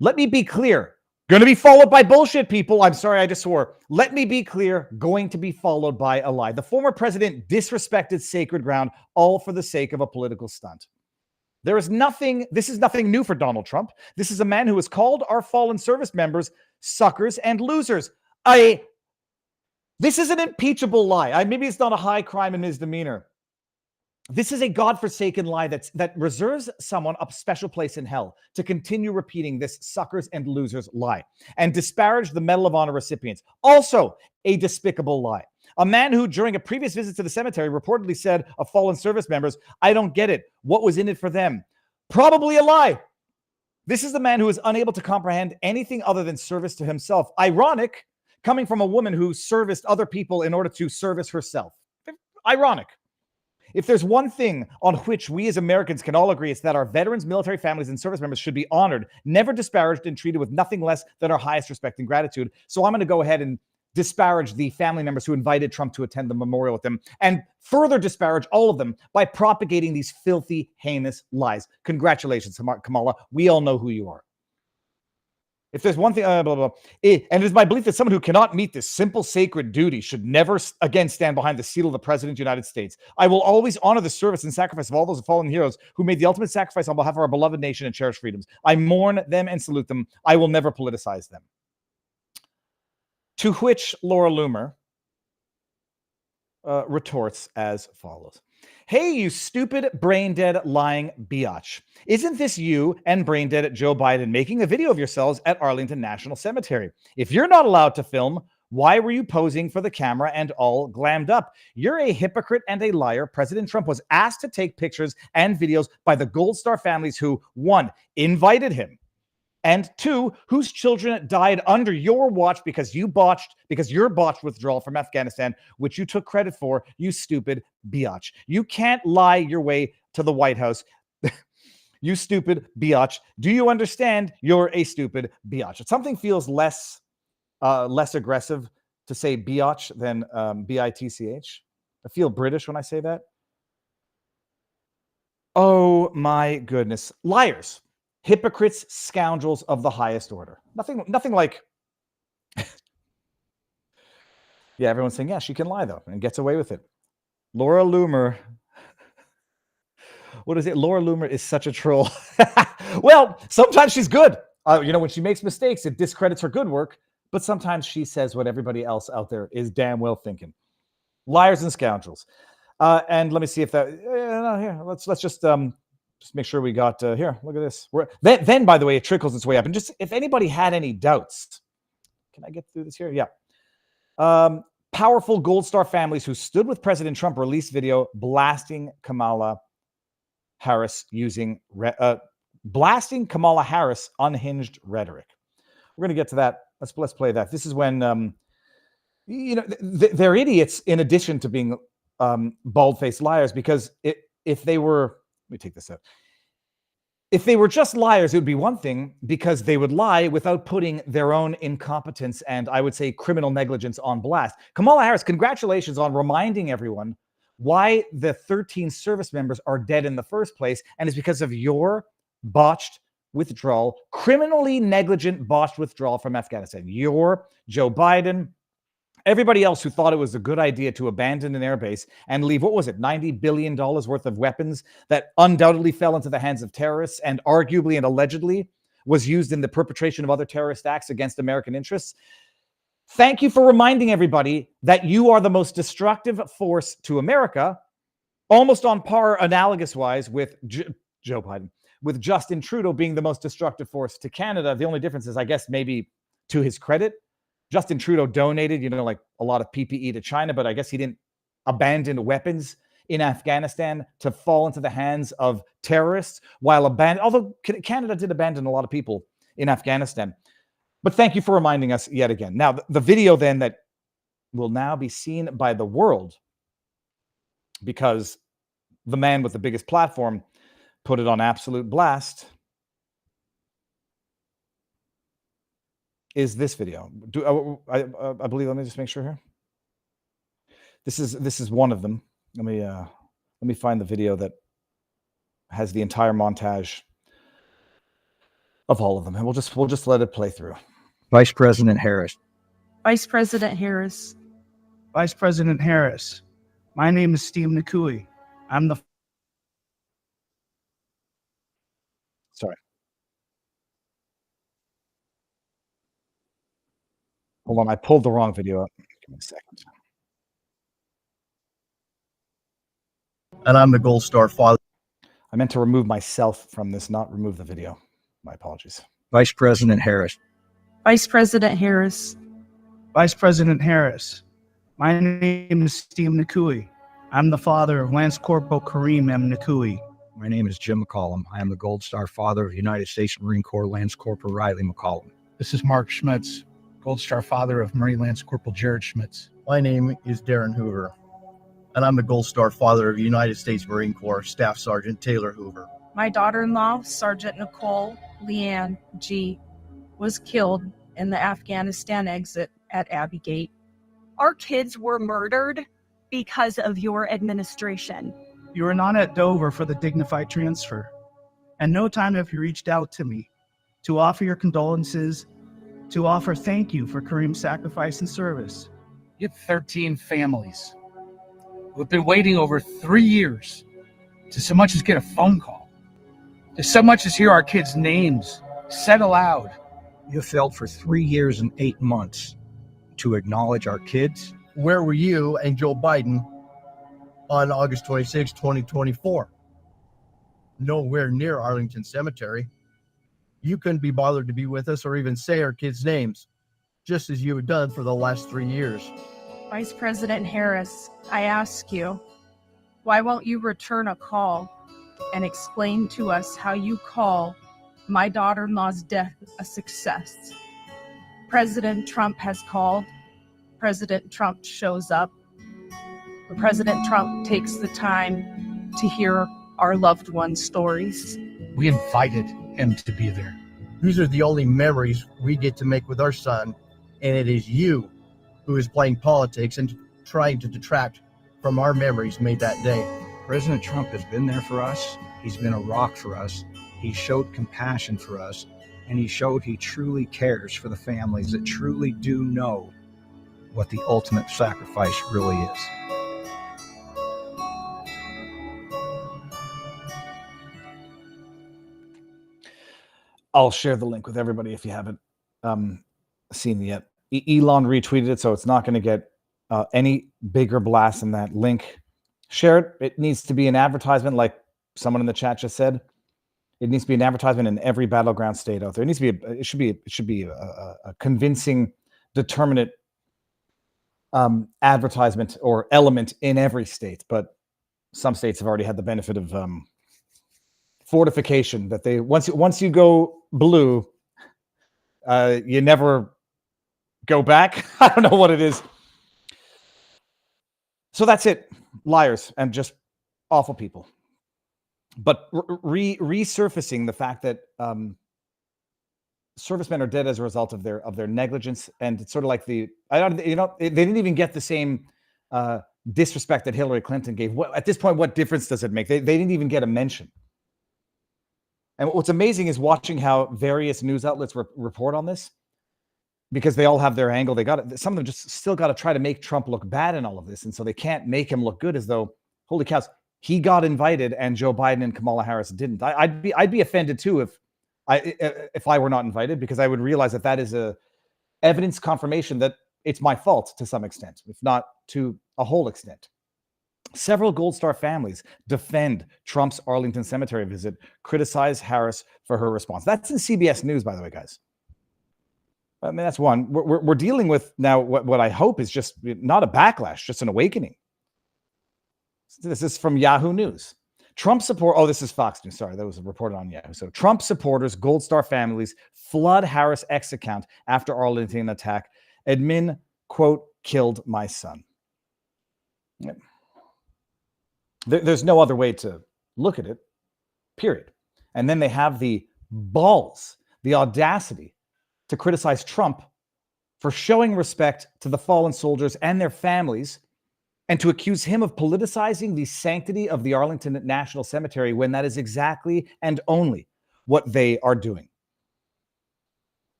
Let me be clear. Going to be followed by bullshit, people. I'm sorry, I just swore. Let me be clear. Going to be followed by a lie. The former president disrespected sacred ground, all for the sake of a political stunt. This is nothing new for Donald Trump. This is a man who has called our fallen service members suckers and losers. This is an impeachable lie. Maybe it's not a high crime and misdemeanor. This is a godforsaken lie that reserves someone a special place in hell to continue repeating this suckers and losers lie and disparage the Medal of Honor recipients. Also a despicable lie. A man who, during a previous visit to the cemetery, reportedly said of fallen service members, I don't get it. What was in it for them? Probably a lie. This is the man who is unable to comprehend anything other than service to himself. Ironic, coming from a woman who serviced other people in order to service herself. Ironic. If there's one thing on which we as Americans can all agree, it's that our veterans, military families, and service members should be honored, never disparaged, and treated with nothing less than our highest respect and gratitude. So I'm going to go ahead and disparage the family members who invited Trump to attend the memorial with them and further disparage all of them by propagating these filthy, heinous lies. Congratulations, Kamala. We all know who you are. If there's one thing, and it is my belief that someone who cannot meet this simple sacred duty should never again stand behind the seal of the President of the United States. I will always honor the service and sacrifice of all those fallen heroes who made the ultimate sacrifice on behalf of our beloved nation and cherished freedoms. I mourn them and salute them. I will never politicize them. To which Laura Loomer retorts as follows. Hey, you stupid, brain-dead, lying biatch. Isn't this you and brain-dead Joe Biden making a video of yourselves at Arlington National Cemetery? If you're not allowed to film, why were you posing for the camera and all glammed up? You're a hypocrite and a liar. President Trump was asked to take pictures and videos by the Gold Star families who, 1, invited him, and 2, whose children died under your watch because your botched withdrawal from Afghanistan, which you took credit for, you stupid biatch. You can't lie your way to the White House. You stupid biatch. Do you understand? You're a stupid biatch. Something feels less aggressive to say biatch than bitch. I feel British when I say that. Oh my goodness. Liars. Hypocrites, scoundrels of the highest order. Nothing like... Yeah, everyone's saying, yeah, she can lie, though, and gets away with it. Laura Loomer. What is it? Laura Loomer is such a troll. Well, sometimes she's good. When she makes mistakes, it discredits her good work, but sometimes she says what everybody else out there is damn well thinking. Liars and scoundrels. And let me see if that... here, let's just make sure we got here. Look at this. Then, by the way, it trickles its way up. And just if anybody had any doubts, can I get through this here? Yeah. Powerful Gold Star families who stood with President Trump released video blasting Kamala Harris blasting Kamala Harris unhinged rhetoric. We're going to get to that. Let's play that. This is when they're idiots in addition to being bald-faced liars, because if they were... Let me take this out. If they were just liars, it would be one thing, because they would lie without putting their own incompetence and, I would say, criminal negligence on blast. Kamala Harris, congratulations on reminding everyone why the 13 service members are dead in the first place, and it's because of your botched withdrawal, criminally negligent botched withdrawal from Afghanistan. Your Joe Biden, everybody else who thought it was a good idea to abandon an airbase and leave, what was it, $90 billion worth of weapons that undoubtedly fell into the hands of terrorists and arguably and allegedly was used in the perpetration of other terrorist acts against American interests. Thank you for reminding everybody that you are the most destructive force to America, almost on par, analogous-wise, with Joe Biden, with Justin Trudeau being the most destructive force to Canada. The only difference is, I guess, maybe to his credit, Justin Trudeau donated, like a lot of PPE to China, but I guess he didn't abandon weapons in Afghanistan to fall into the hands of terrorists, although Canada did abandon a lot of people in Afghanistan. But thank you for reminding us yet again. Now, the video then that will now be seen by the world, because the man with the biggest platform put it on absolute blast, is this video. I believe, let me just make sure here. This is one of them. Let me find the video that has the entire montage of all of them, and we'll just let it play through. Vice President Harris. Vice President Harris. Vice President Harris. My name is Steve Nakui. I'm the... Sorry. Hold on, I pulled the wrong video up. Give me a second. And I'm the Gold Star father. I meant to remove myself from this, not remove the video. My apologies. Vice President Harris. Vice President Harris. Vice President Harris. My name is Steve Nakui. I'm the father of Lance Corporal Kareem M. Nakui. My name is Jim McCollum. I am the Gold Star father of the United States Marine Corps Lance Corporal Riley McCollum. This is Mark Schmitz, Gold Star father of Marine Lance Corporal Jared Schmitz. My name is Darren Hoover, and I'm the Gold Star father of United States Marine Corps Staff Sergeant Taylor Hoover. My daughter-in-law, Sergeant Nicole Leanne G., was killed in the Afghanistan exit at Abbey Gate. Our kids were murdered because of your administration. You were not at Dover for the dignified transfer, and no time have you reached out to me to offer your condolences, to offer thank you for Kareem's sacrifice and service. You have 13 families who have been waiting over 3 years to so much as get a phone call, to so much as hear our kids' names said aloud. You failed for 3 years and 8 months to acknowledge our kids. Where were you and Joe Biden on August 26, 2024. Nowhere near Arlington Cemetery. You couldn't be bothered to be with us or even say our kids' names, just as you had done for the last 3 years. Vice President Harris, I ask you, why won't you return a call and explain to us how you call my daughter-in-law's death a success? President Trump has called. President Trump shows up. President Trump takes the time to hear our loved ones' stories. We invited him to be there. These are the only memories we get to make with our son, and it is you who is playing politics and trying to detract from our memories made that day. President Trump has been there for us. He's been a rock for us. He showed compassion for us, and he showed he truly cares for the families that truly do know what the ultimate sacrifice really is. I'll share the link with everybody if you haven't seen it yet. Elon retweeted it, so it's not going to get any bigger blast than that link. Share it. It needs to be an advertisement, like someone in the chat just said. It needs to be an advertisement in every battleground state out there. It needs to be. It should be a convincing, determinate advertisement or element in every state. But some states have already had the benefit of fortification that they once you go blue, you never go back. I don't know what it is. So that's it. Liars and just awful people. But resurfacing the fact that servicemen are dead as a result of their negligence, and it's sort of like they didn't even get the same disrespect that Hillary Clinton gave. At this point, what difference does it make? They didn't even get a mention. And what's amazing is watching how various news outlets report on this, because they all have their angle. Some of them just still got to try to make Trump look bad in all of this, and so they can't make him look good, as though, holy cows, he got invited and Joe Biden and Kamala Harris didn't. I'd be offended too if I were not invited, because I would realize that is a evidence confirmation that it's my fault to some extent, if not to a whole extent. Several Gold Star families defend Trump's Arlington Cemetery visit, criticize Harris for her response. That's in CBS News, by the way, guys. I mean, that's one. We're dealing with now what I hope is just not a backlash, just an awakening. This is from Yahoo News. This is Fox News. Sorry, that was reported on Yahoo. So Trump supporters, Gold Star families flood Harris X account after Arlington attack. Admin, quote, killed my son. Yep. There's no other way to look at it, period. And then they have the balls, the audacity to criticize Trump for showing respect to the fallen soldiers and their families, and to accuse him of politicizing the sanctity of the Arlington National Cemetery, when that is exactly and only what they are doing.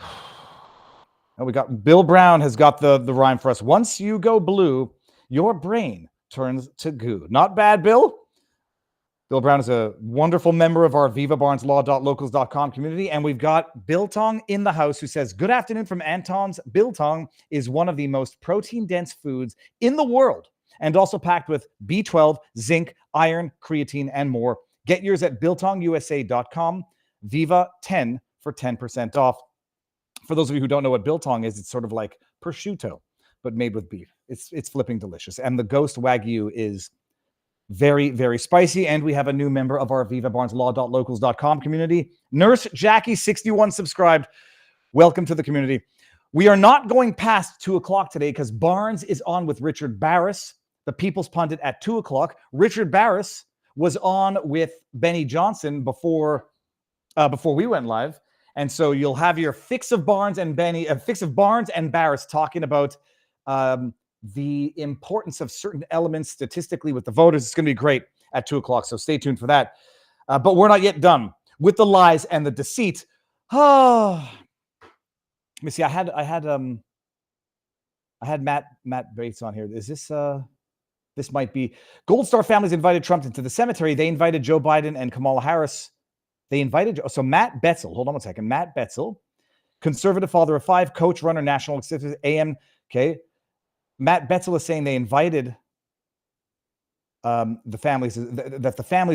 And we got Bill Brown has got the rhyme for us. Once you go blue, your brain turns to goo. Not bad, Bill. Bill Brown is a wonderful member of our vivabarneslaw.locals.com community. And we've got Biltong in the house, who says, good afternoon from Anton's. Biltong is one of the most protein-dense foods in the world, and also packed with B12, zinc, iron, creatine, and more. Get yours at biltongusa.com. Viva10 for 10% off. For those of you who don't know what Biltong is, it's sort of like prosciutto, but made with beef. It's flipping delicious. And the Ghost Wagyu is very, very spicy. And we have a new member of our vivabarneslaw.locals.com community. Nurse Jackie 61 subscribed. Welcome to the community. We are not going past 2 o'clock today because Barnes is on with Richard Barris, the People's Pundit, at 2 o'clock. Richard Barris was on with Benny Johnson before we went live. And so you'll have your fix of Barnes and Barris talking about the importance of certain elements statistically with the voters. It's going to be great at 2 o'clock, so stay tuned for that. But we're not yet done with the lies and the deceit. Let me see. I had Matt Bates on here. Is this this might be Gold Star families invited Trump into the cemetery. They invited Joe Biden and Kamala Harris. So Matt Betzel. Hold on one second. Matt Betzel, conservative father of 5, coach, runner, national AM. Okay. Matt Betzel is saying they invited the families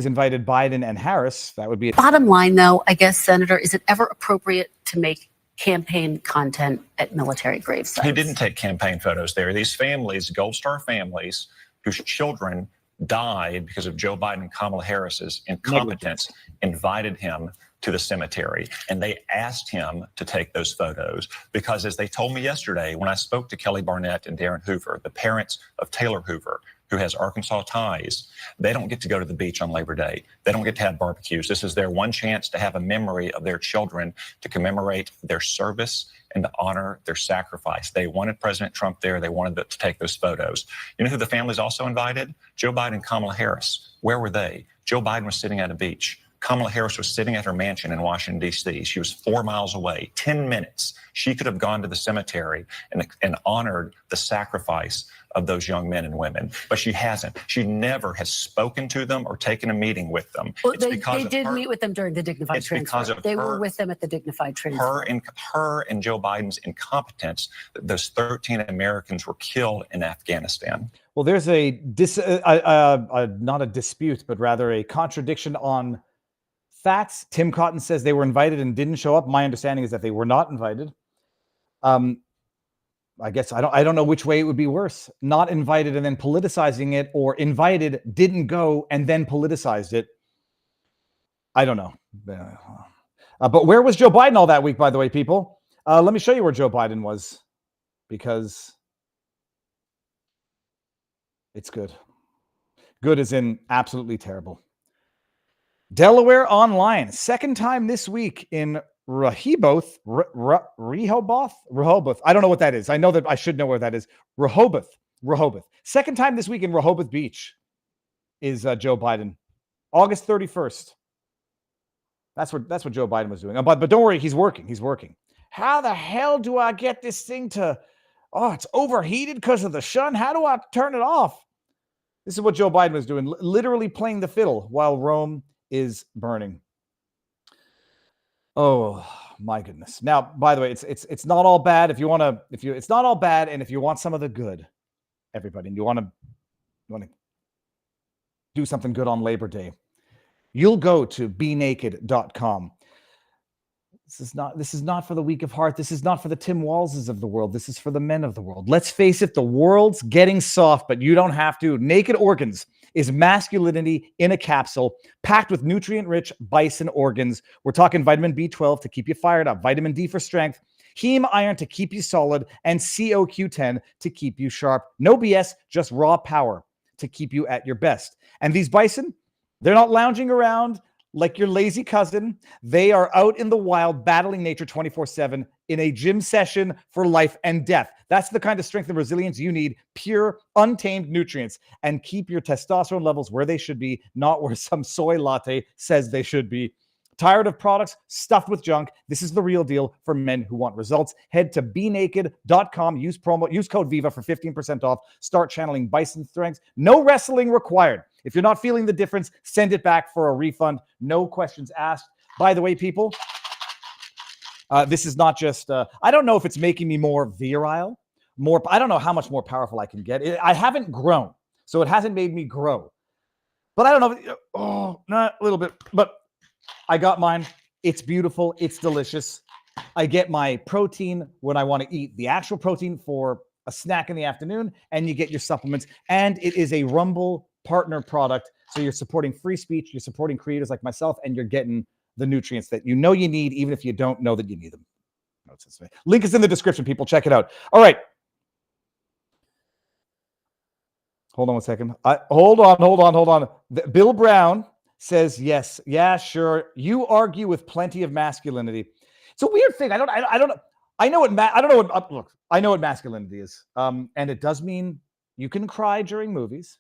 invited Biden and Harris. That would be Bottom line, though, I guess, Senator, is it ever appropriate to make campaign content at military grave sites? He didn't take campaign photos there. These families, Gold Star families, whose children died because of Joe Biden and Kamala Harris's incompetence, invited him to the cemetery, and they asked him to take those photos because, as they told me yesterday, when I spoke to Kelly Barnett and Darren Hoover, the parents of Taylor Hoover, who has Arkansas ties, they don't get to go to the beach on Labor Day. They don't get to have barbecues. This is their one chance to have a memory of their children, to commemorate their service and to honor their sacrifice. They wanted President Trump there. They wanted to take those photos. You know who the families also invited? Joe Biden and Kamala Harris. Where were they? Joe Biden was sitting at a beach. Kamala Harris was sitting at her mansion in Washington, D.C. She was 4 miles away, 10 minutes. She could have gone to the cemetery and honored the sacrifice of those young men and women, but she hasn't. She never has spoken to them or taken a meeting with them. Well, they did meet with them during the dignified transfer. Because of they were with them at the dignified transfer. Her and Joe Biden's incompetence, those 13 Americans were killed in Afghanistan. Well, there's not a dispute, but rather a contradiction on facts. Tim Cotton says they were invited and didn't show up. My understanding is that they were not invited. I guess I don't know which way it would be worse. Not invited and then politicizing it, or invited, didn't go, and then politicized it. I don't know. But where was Joe Biden all that week, by the way, people? Let me show you where Joe Biden was, because it's good. Good as in absolutely terrible. Delaware Online, second time this week in Rehoboth. I don't know what that is. I know that I should know where that is. Rehoboth. Second time this week in Rehoboth Beach is Joe Biden. August 31st. That's what Joe Biden was doing. But don't worry, he's working. How the hell do I get this thing to? Oh, it's overheated because of the sun. How do I turn it off? This is what Joe Biden was doing, literally playing the fiddle while Rome is burning. Oh my goodness. Now, by the way, it's not all bad. It's not all bad, and if you want some of the good, everybody, and you want to do something good on Labor Day, you'll go to benaked.com. This is not for the weak of heart. This is not for the Tim Wallses of the world. This is for the men of the world. Let's face it, the world's getting soft, but you don't have to. Naked Organs is masculinity in a capsule, packed with nutrient-rich bison organs. We're talking vitamin B12 to keep you fired up, vitamin D for strength, heme iron to keep you solid, and CoQ10 to keep you sharp. No BS, just raw power to keep you at your best. And these bison, they're not lounging around like your lazy cousin. They are out in the wild battling nature 24/7 in a gym session for life and death. That's the kind of strength and resilience you need. Pure, untamed nutrients, and keep your testosterone levels where they should be, not where some soy latte says they should be. Tired of products stuffed with junk? This is the real deal for men who want results. Head to benaked.com. Use code VIVA for 15% off. Start channeling bison strength. No wrestling required. If you're not feeling the difference, send it back for a refund. No questions asked. By the way, people, this is not just, I don't know if it's making me more virile, I don't know how much more powerful I can get. I haven't grown, so it hasn't made me grow. But I don't know, not a little bit, but I got mine. It's beautiful. It's delicious. I get my protein when I want to eat the actual protein for a snack in the afternoon, and you get your supplements. And it is a Rumble partner product. So you're supporting free speech, you're supporting creators like myself, and you're getting the nutrients that you know you need, even if you don't know that you need them. Link is in the description, people. Check it out. All right. Hold on one second. Hold on. Bill Brown says, yes, yeah, sure. You argue with plenty of masculinity. It's a weird thing. I don't know. I know what masculinity is. And it does mean you can cry during movies.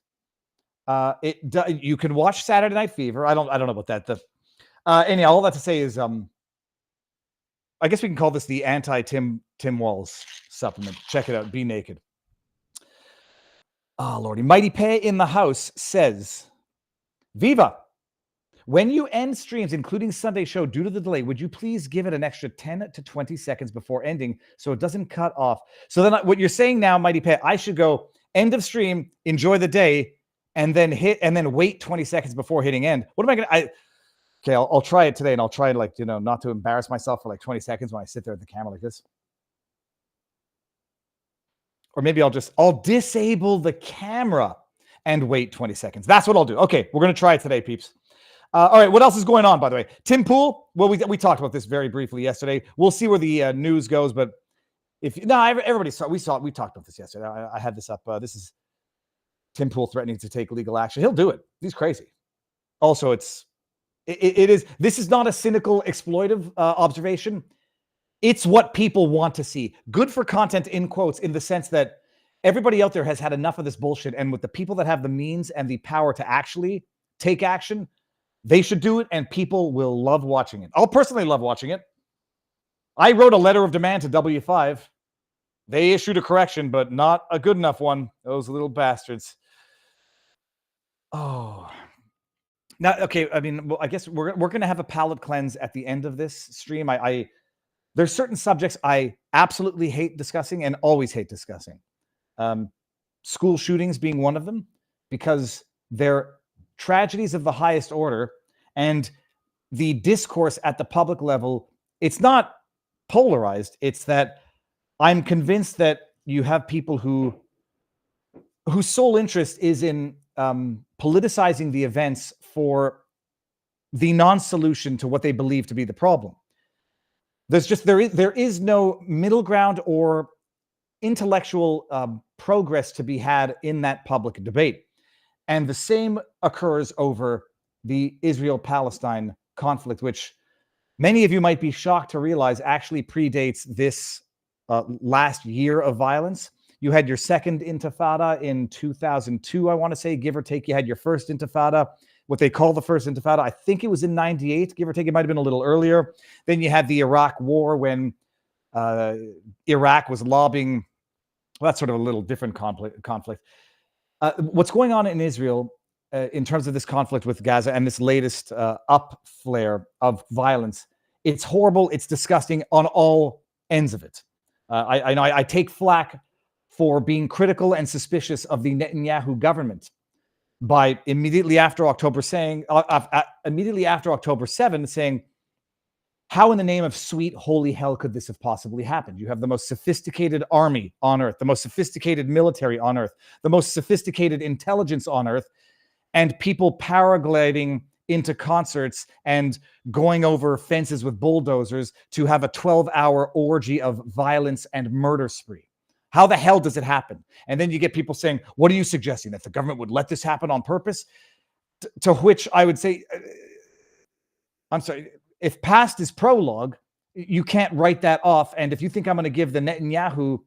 You can watch Saturday Night Fever. I don't know about that. Anyhow, all that to say is, I guess we can call this the anti-Tim Walz supplement. Check it out. Be Naked. Oh, Lordy. Mighty Pay in the house says, Viva, when you end streams, including Sunday show, due to the delay, would you please give it an extra 10 to 20 seconds before ending so it doesn't cut off? So then what you're saying now, Mighty Pay, I should go end of stream, enjoy the day, and then wait 20 seconds before hitting end. What am I going to, okay, I'll try it today, and I'll try like, not to embarrass myself for like 20 seconds when I sit there at the camera like this. Or maybe I'll disable the camera and wait 20 seconds. That's what I'll do. Okay, we're going to try it today, peeps. All right, what else is going on, by the way? Tim Pool, well, we talked about this very briefly yesterday. We'll see where the news goes, but everybody saw, we talked about this yesterday. I had this up. This is Tim Pool threatening to take legal action. He'll do it. He's crazy. Also, this is not a cynical, exploitive observation. It's what people want to see. Good for content, in quotes, in the sense that everybody out there has had enough of this bullshit. And with the people that have the means and the power to actually take action, they should do it, and people will love watching it. I'll personally love watching it. I wrote a letter of demand to W5. They issued a correction, but not a good enough one. Those little bastards. Oh. Now, okay, I mean, well, I guess we're going to have a palate cleanse at the end of this stream. There's certain subjects I absolutely hate discussing and always hate discussing. School shootings being one of them, because they're tragedies of the highest order, and the discourse at the public level, it's not polarized. It's that I'm convinced that you have people whose sole interest is in politicizing the events for the non-solution to what they believe to be the problem. There is no middle ground or intellectual progress to be had in that public debate. And the same occurs over the Israel-Palestine conflict, which many of you might be shocked to realize actually predates this last year of violence. You had your second intifada in 2002, I want to say, give or take. You had your first intifada, what they call the first intifada. I think it was in 98, give or take. It might have been a little earlier. Then you had the Iraq war when Iraq was lobbying. Well, that's sort of a little different conflict. What's going on in Israel in terms of this conflict with Gaza and this latest flare of violence, it's horrible. It's disgusting on all ends of it. I know I take flack for being critical and suspicious of the Netanyahu government by immediately after October 7 saying, how in the name of sweet holy hell could this have possibly happened? You have the most sophisticated army on earth, the most sophisticated military on earth, the most sophisticated intelligence on earth, and people paragliding into concerts and going over fences with bulldozers to have a 12-hour orgy of violence and murder spree. How the hell does it happen? And then you get people saying, what are you suggesting, that the government would let this happen on purpose? To which I would say, I'm sorry, if past is prologue, you can't write that off. And if you think I'm going to give the Netanyahu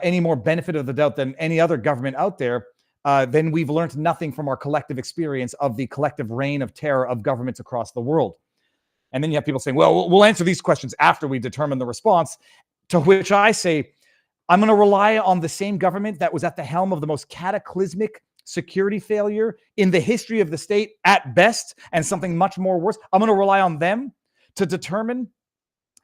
any more benefit of the doubt than any other government out there, then we've learned nothing from our collective experience of the collective reign of terror of governments across the world. And then you have people saying, well, we'll answer these questions after we determine the response, to which I say, I'm going to rely on the same government that was at the helm of the most cataclysmic security failure in the history of the state at best, and something much more worse. I'm going to rely on them to determine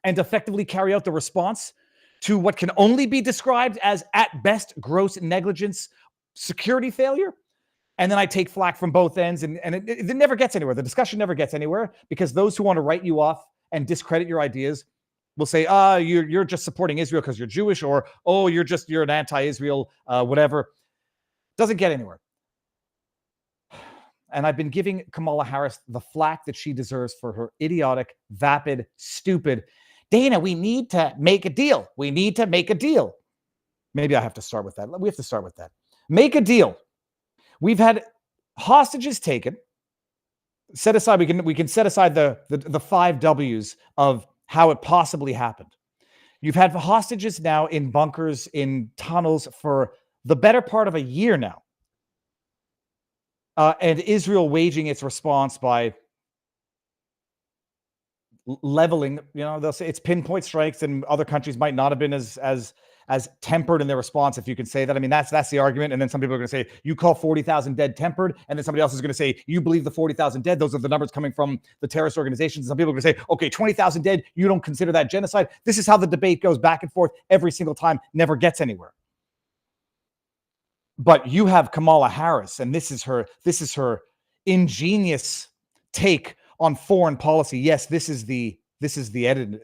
and effectively carry out the response to what can only be described as, at best, gross negligence, security failure. And then I take flack from both ends, and it never gets anywhere. The discussion never gets anywhere, because those who want to write you off and discredit your ideas will say, you're just supporting Israel because you're Jewish, or, you're an anti-Israel, whatever. Doesn't get anywhere. And I've been giving Kamala Harris the flack that she deserves for her idiotic, vapid, stupid, Dana, we need to make a deal. We need to make a deal. Maybe I have to start with that. We have to start with that. Make a deal. We've had hostages taken. Set aside, we can set aside the 5 W's of how it possibly happened. You've had hostages now in bunkers, in tunnels for the better part of a year now. And Israel waging its response by leveling, they'll say it's pinpoint strikes, and other countries might not have been as tempered in their response, if you can say that. I mean, that's the argument. And then some people are going to say, you call 40,000 dead tempered. And then somebody else is going to say, you believe the 40,000 dead. Those are the numbers coming from the terrorist organizations. And some people are going to say, okay, 20,000 dead. You don't consider that genocide. This is how the debate goes back and forth every single time, never gets anywhere. But you have Kamala Harris, and this is her ingenious take on foreign policy. Yes, this is the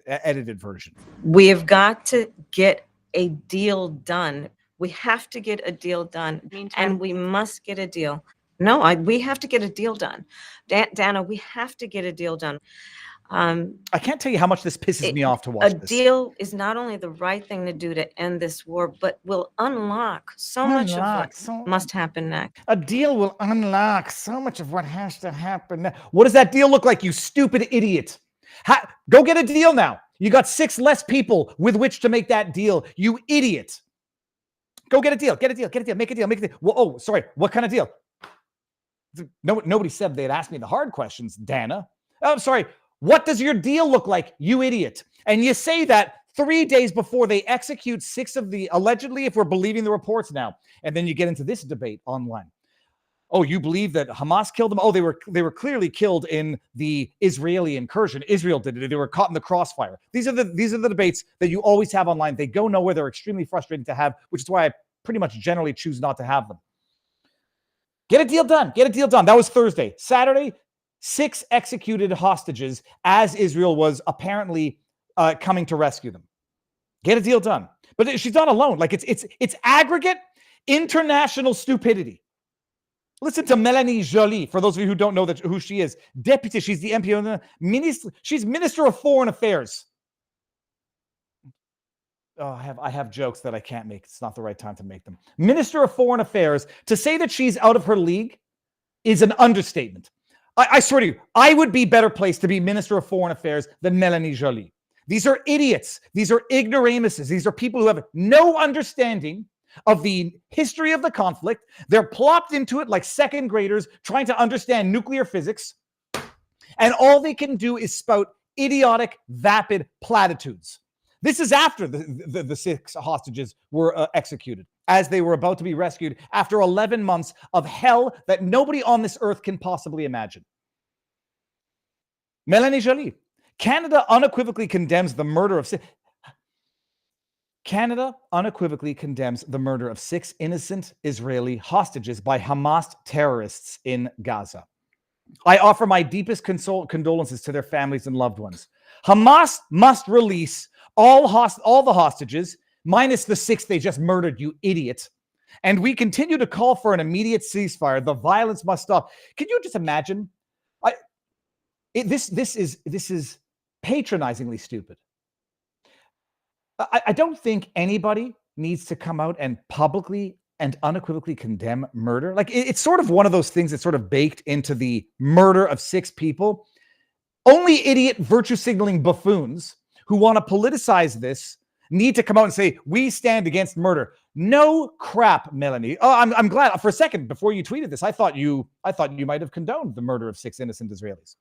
edited version. We have got to get a deal done. We have to get a deal done, and we must get a deal. No, we have to get a deal done. Dana, we have to get a deal done. I can't tell you how much this pisses me off to watch this. A deal is not only the right thing to do to end this war, but will unlock so much of what must happen next. A deal will unlock so much of what has to happen next. What does that deal look like, you stupid idiot? Go get a deal now. You got 6 less people with which to make that deal, you idiot. Go get a deal. Get a deal. Get a deal. Make a deal. Make a deal. Well, oh, sorry. What kind of deal? Nobody said they'd ask me the hard questions, Dana. Oh, sorry. What does your deal look like, you idiot? And you say that 3 days before they execute 6 of the, allegedly, if we're believing the reports now. And then you get into this debate online. Oh, you believe that Hamas killed them? Oh, they were clearly killed in the Israeli incursion. Israel did it. They were caught in the crossfire. These are the debates that you always have online. They go nowhere. They're extremely frustrating to have, which is why I pretty much generally choose not to have them. Get a deal done. Get a deal done. That was Thursday. Saturday, 6 executed hostages as Israel was apparently coming to rescue them. Get a deal done. But she's not alone. Like it's aggregate international stupidity. Listen to Melanie Joly, for those of you who don't know who she is. Deputy, she's the MP, she's Minister of Foreign Affairs. Oh, I have jokes that I can't make. It's not the right time to make them. Minister of Foreign Affairs. To say that she's out of her league is an understatement. I swear to you, I would be better placed to be Minister of Foreign Affairs than Melanie Joly. These are idiots. These are ignoramuses. These are people who have no understanding of the history of the conflict. They're plopped into it like second graders trying to understand nuclear physics. And all they can do is spout idiotic, vapid platitudes. This is after the 6 hostages were executed, as they were about to be rescued after 11 months of hell that nobody on this earth can possibly imagine. Melanie Joly. Canada unequivocally condemns the murder of 6 innocent Israeli hostages by Hamas terrorists in Gaza. I offer my deepest condolences to their families and loved ones. Hamas must release all the hostages, minus the 6 they just murdered, you idiot. And we continue to call for an immediate ceasefire. The violence must stop. Can you just imagine? This is patronizingly stupid. I don't think anybody needs to come out and publicly and unequivocally condemn murder. Like it's sort of one of those things that's sort of baked into the murder of 6 people. Only idiot virtue signaling buffoons who want to politicize this need to come out and say, we stand against murder. No crap, Melanie. Oh, I'm glad. For a second, before you tweeted this, I thought you might have condoned the murder of 6 innocent Israelis.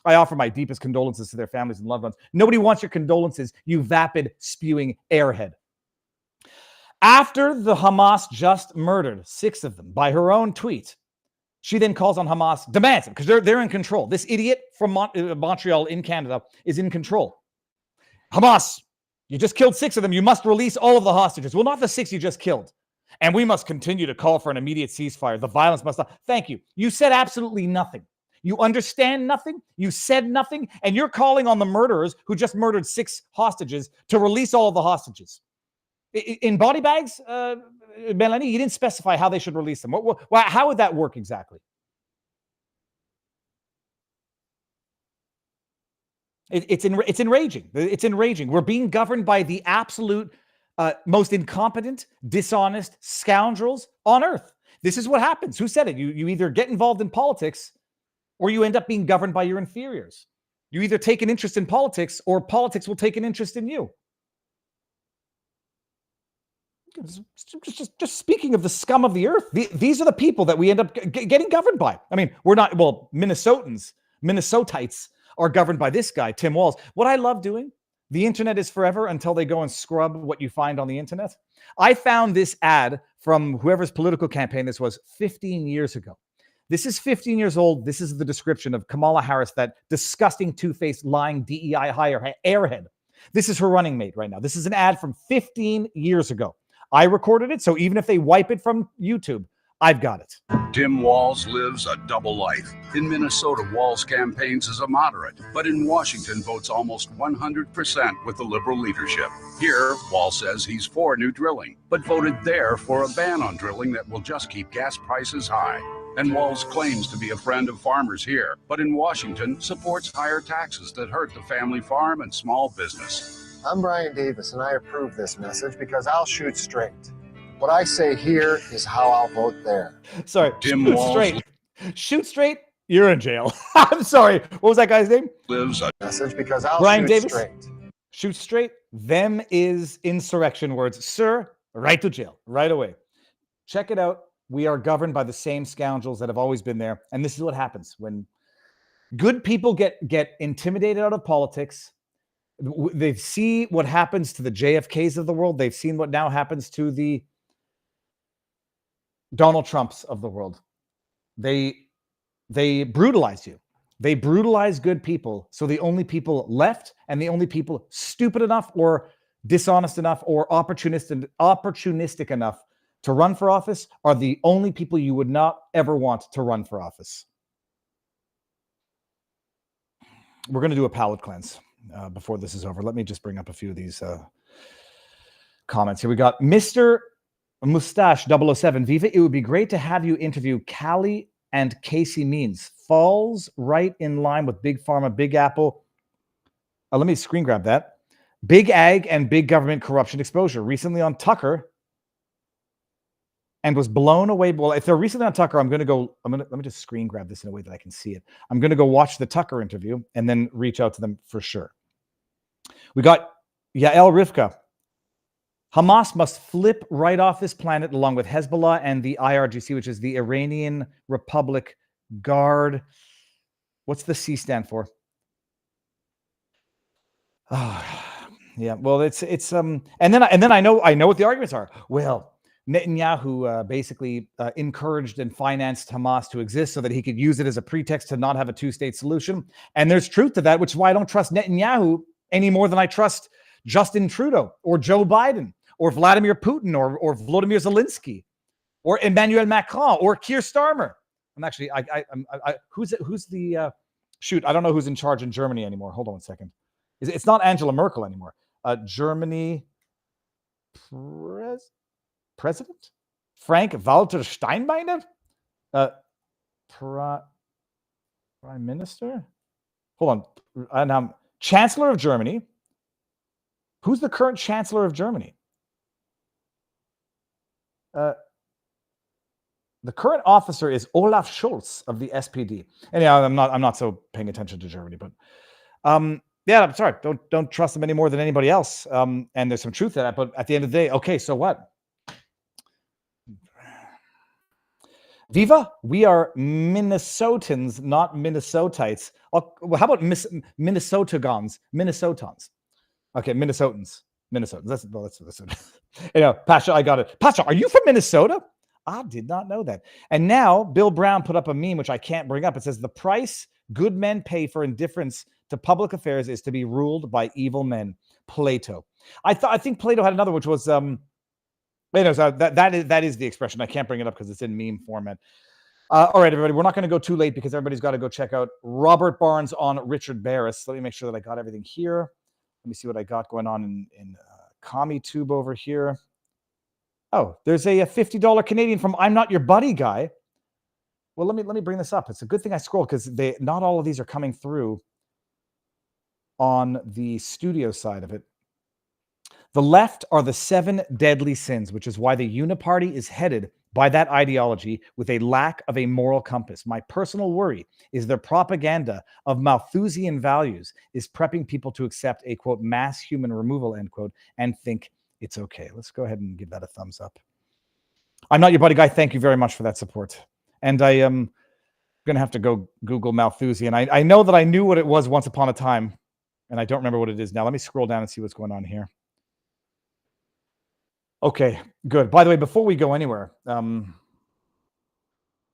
I offer my deepest condolences to their families and loved ones. Nobody wants your condolences, you vapid, spewing airhead. After the Hamas just murdered 6 of them by her own tweet, she then calls on Hamas, demands them, because they're in control. This idiot from Montreal in Canada is in control. Hamas, you just killed 6 of them. You must release all of the hostages. Well, not the 6 you just killed. And we must continue to call for an immediate ceasefire. The violence must stop. Thank you. You said absolutely nothing. You understand nothing. You said nothing. And you're calling on the murderers who just murdered 6 hostages to release all of the hostages. In body bags, Melanie, you didn't specify how they should release them. How would that work exactly? It's enraging. It's enraging. We're being governed by the absolute most incompetent, dishonest scoundrels on earth. This is what happens. Who said it? You either get involved in politics or you end up being governed by your inferiors. You either take an interest in politics or politics will take an interest in you. Just speaking of the scum of the earth, these are the people that we end up getting governed by. I mean, we're not, well, Minnesotites are governed by this guy, Tim Walz. What I love doing, the internet is forever until they go and scrub what you find on the internet. I found this ad from whoever's political campaign this was 15 years ago. This is 15 years old. This is the description of Kamala Harris, that disgusting, two-faced, lying DEI hire airhead. This is her running mate right now. This is an ad from 15 years ago. I recorded it. So even if they wipe it from YouTube, I've got it. Tim Walz lives a double life. In Minnesota, Walz campaigns as a moderate, but in Washington votes almost 100% with the liberal leadership. Here, Walz says he's for new drilling, but voted there for a ban on drilling that will just keep gas prices high. And Walz claims to be a friend of farmers here, but in Washington supports higher taxes that hurt the family farm and small business. I'm Brian Davis, and I approve this message because I'll shoot straight. What I say here is how I'll vote there. Sorry, Tim shoot Walz straight. Shoot straight, you're in jail. I'm sorry. What was that guy's name? Lives a message because I'll Brian shoot Davis? straight. Shoot straight. Them is insurrection words. Sir, right to jail, right away. Check it out. We are governed by the same scoundrels that have always been there. And this is what happens when good people get intimidated out of politics. They see what happens to the JFKs of the world. They've seen what now happens to the Donald Trumps of the world. They brutalize you. They brutalize good people. So the only people left and the only people stupid enough or dishonest enough or opportunistic enough to run for office are the only people you would not ever want to run for office. We're going to do a palate cleanse before this is over. Let me just bring up a few of these comments here. We got Mr. Mustache 007. Viva, it would be great to have you interview Callie and Casey Means. Falls right in line with Big Pharma, Big Apple. Let me screen grab that. Big Ag and big government corruption exposure. Recently on Tucker and was blown away. Well, if they're recently on Tucker, let me just screen grab this in a way that I can see it. I'm going to go watch the Tucker interview and then reach out to them for sure. We got Yael Rivka. Hamas must flip right off this planet along with Hezbollah and the IRGC, which is the Iranian Republic Guard. What's the C stand for? Oh, yeah. Well, it's and then I know what the arguments are. Well, Netanyahu basically encouraged and financed Hamas to exist so that he could use it as a pretext to not have a two-state solution. And there's truth to that, which is why I don't trust Netanyahu any more than I trust Justin Trudeau or Joe Biden or Vladimir Putin or Volodymyr Zelensky or Emmanuel Macron or Keir Starmer. I'm actually, who's the shoot? I don't know who's in charge in Germany anymore. Hold on 1 second. It's not Angela Merkel anymore. Germany president Frank-Walter Steinmeier, prime minister. Hold on, and Chancellor of Germany. Who's the current Chancellor of Germany? The current officer is Olaf Scholz of the SPD. And yeah, I'm not so paying attention to Germany, but yeah, I'm sorry. Don't trust them any more than anybody else. And there's some truth to that. But at the end of the day, okay, so what? Viva, we are Minnesotans, not Minnesotites. How about Minnesotagons? Minnesotans. Okay, Minnesotans. That's it. Pasha, I got it. Pasha, are you from Minnesota? I did not know that. And now Bill Brown put up a meme, which I can't bring up. It says, the price good men pay for indifference to public affairs is to be ruled by evil men. Plato. I think Plato had another, which was, so that is the expression. I can't bring it up because it's in meme format. All right, everybody, we're not going to go too late because everybody's got to go check out Robert Barnes on Richard Barris. Let me make sure that I got everything here. Let me see what I got going on in CommieTube over here. Oh, there's a $50 Canadian from I'm Not Your Buddy guy. Well, let me bring this up. It's a good thing I scrolled because not all of these are coming through on the studio side of it. The left are the 7 deadly sins, which is why the Uniparty is headed by that ideology with a lack of a moral compass. My personal worry is their propaganda of Malthusian values is prepping people to accept a, quote, mass human removal, end quote, and think it's okay. Let's go ahead and give that a thumbs up. I'm Not Your Buddy guy. Thank you very much for that support. And I am going to have to go Google Malthusian. I know that I knew what it was once upon a time, and I don't remember what it is now. Let me scroll down and see what's going on here. Okay, good. By the way, before we go anywhere, let's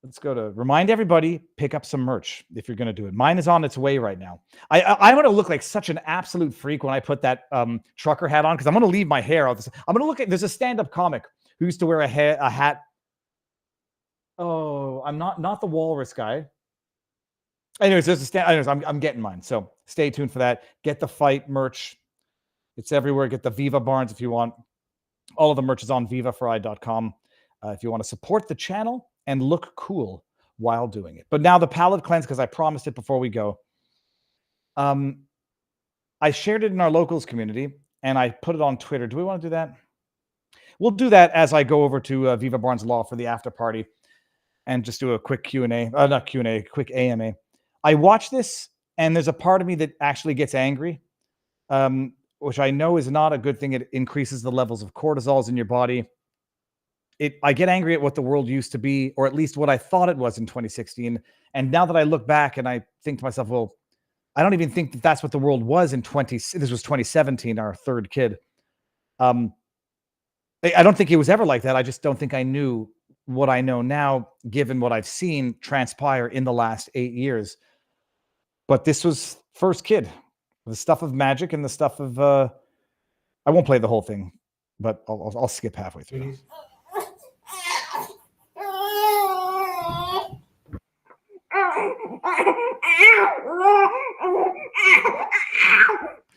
let's go to remind everybody, pick up some merch if you're going to do it. Mine is on its way right now. I'm going to look like such an absolute freak when I put that trucker hat on, because I'm going to leave my hair out. I'm going to look at, there's a stand-up comic who used to wear a hat. Oh, I'm not the walrus guy. Anyways, there's a stand. Anyways, I'm getting mine. So stay tuned for that. Get the fight merch. It's everywhere. Get the Viva Barnes if you want. All of the merch is on vivafrei.com if you want to support the channel and look cool while doing it. But now the palate cleanse, because I promised it before we go. I shared it in our locals community and I put it on Twitter. Do we want to do that? We'll do that as I go over to Viva Barnes Law for the after party and just do a quick Q&A. Not Q&A, quick AMA. I watch this and there's a part of me that actually gets angry, which I know is not a good thing. It increases the levels of cortisols in your body. I get angry at what the world used to be, or at least what I thought it was in 2016. And now that I look back and I think to myself, well, I don't even think that that's what the world was in this was 2017, our third kid. I don't think it was ever like that. I just don't think I knew what I know now, given what I've seen transpire in the last 8 years. But this was first kid. The stuff of magic and the stuff of, I won't play the whole thing, but I'll skip halfway through.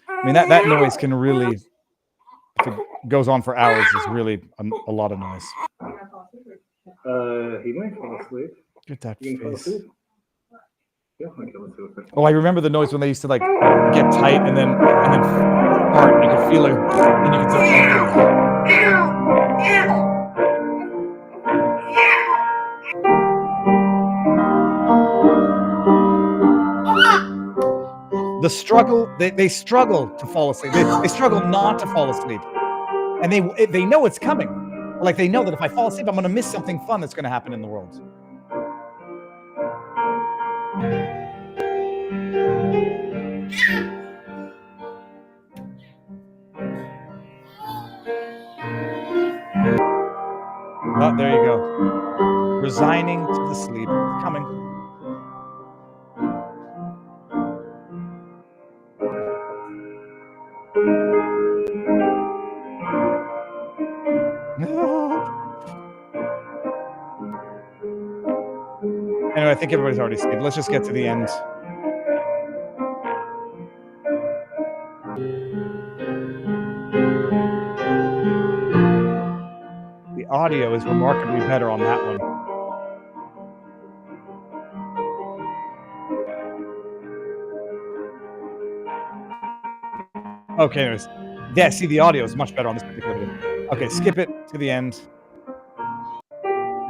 I mean, that noise can really, if it goes on for hours, is really a lot of noise. He might fall asleep. Get that face. Definitely go to it. Oh, I remember the noise when they used to like get tight and then fart, and you could feel it, and you could say, the struggle, they struggle to fall asleep. They struggle not to fall asleep. And they know it's coming. Like they know that if I fall asleep, I'm going to miss something fun that's going to happen in the world. Oh, there you go. Resigning to the sleep. It's coming. Anyway, I think everybody's already asleep. Let's just get to the end. The audio is remarkably better on that one. Okay, anyways. Yeah, see, the audio is much better on this particular video. Okay, skip it to the end.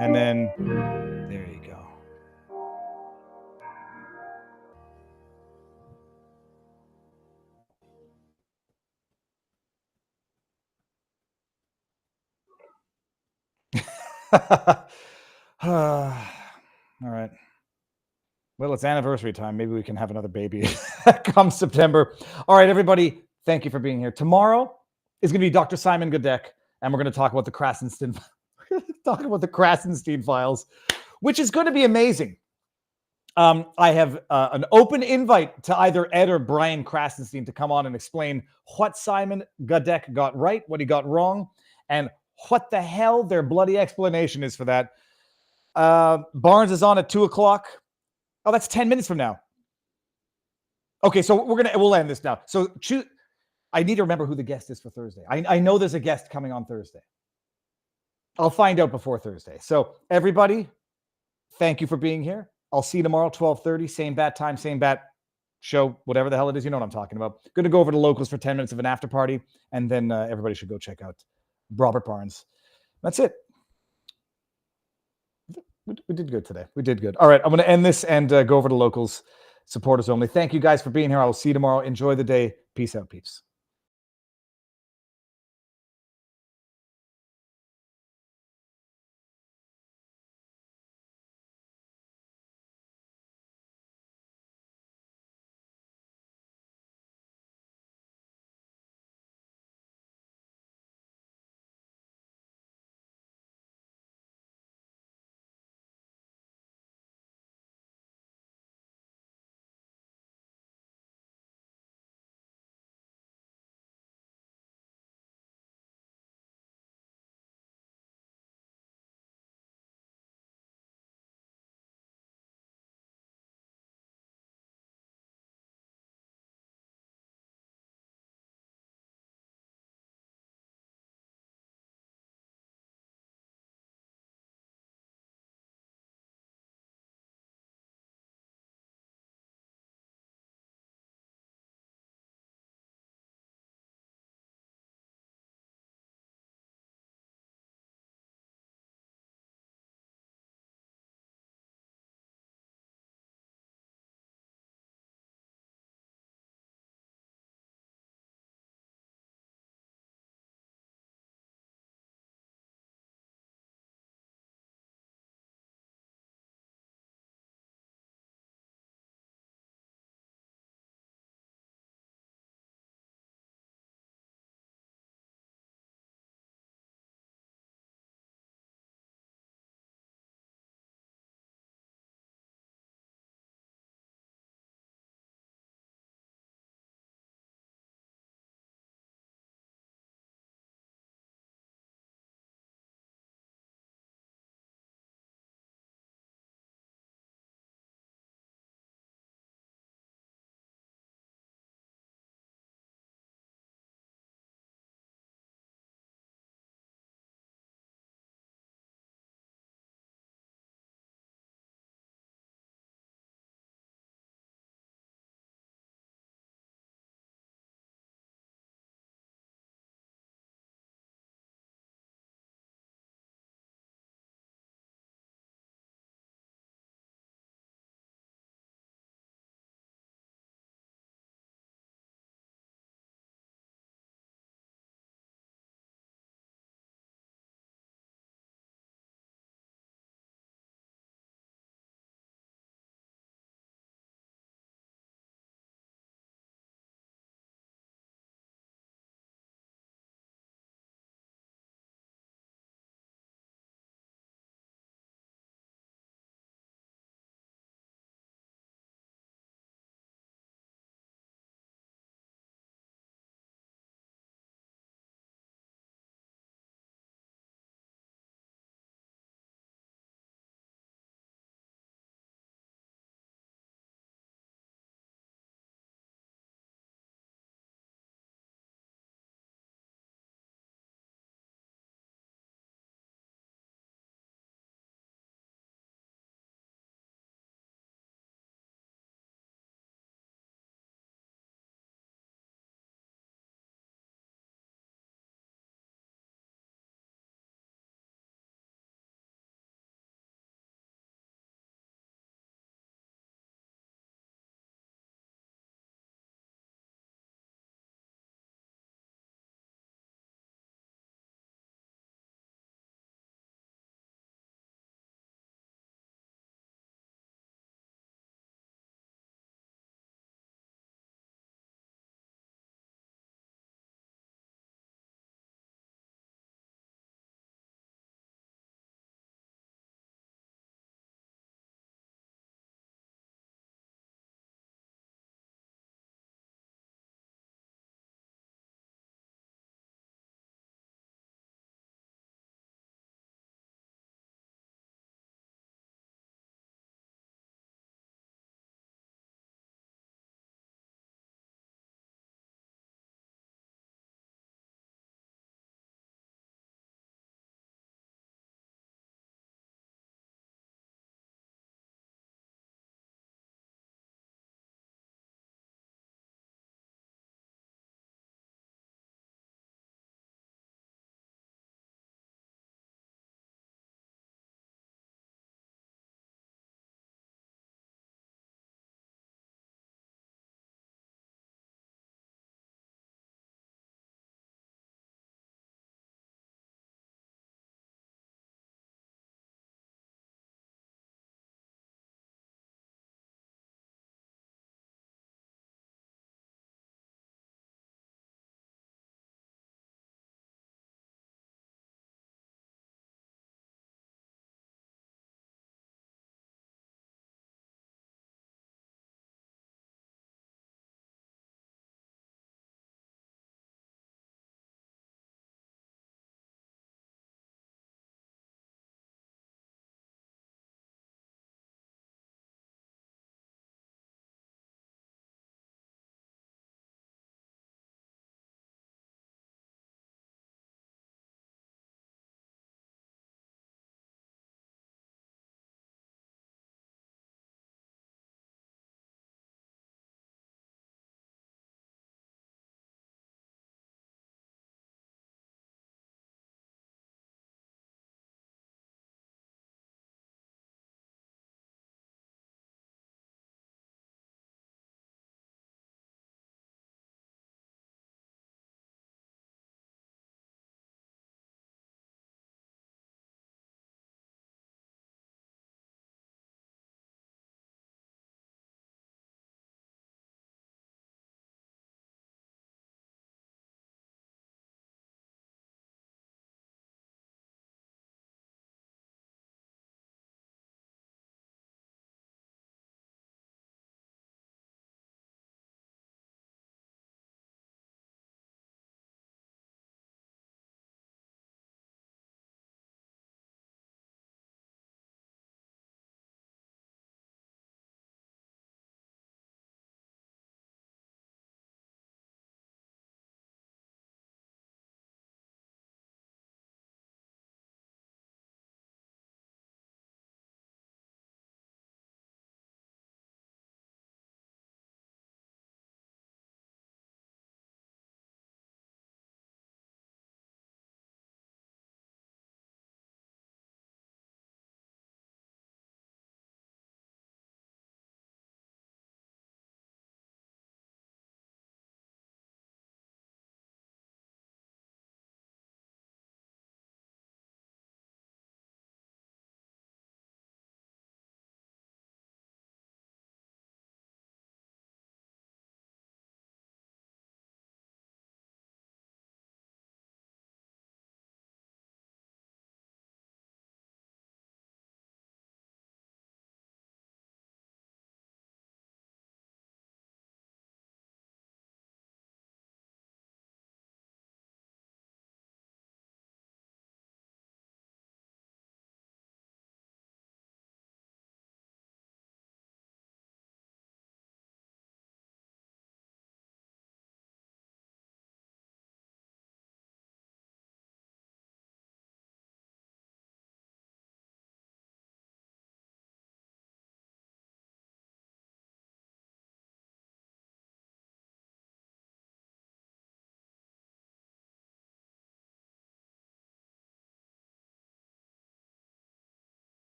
And then, there you go. All right. Well, it's anniversary time. Maybe we can have another baby come September. All right, everybody. Thank you for being here. Tomorrow is going to be Dr. Simon Godek, and we're going to talk about the Krasenstein files, which is going to be amazing. I have an open invite to either Ed or Brian Krasenstein to come on and explain what Simon Godek got right, what he got wrong, and what the hell their bloody explanation is for that. Barnes is on at 2:00. Oh, that's 10 minutes from now. Okay, so we'll end this now. So I need to remember who the guest is for Thursday. I know there's a guest coming on Thursday. I'll find out before Thursday. So everybody, thank you for being here. I'll see you tomorrow, 12:30, same bat time, same bat show, whatever the hell it is. You know what I'm talking about. Going to go over to locals for 10 minutes of an after party, and then everybody should go check out Robert Barnes. That's it. We did good today. We did good. All right, I'm going to end this and go over to locals, supporters only. Thank you guys for being here. I will see you tomorrow. Enjoy the day. Peace out, peeps.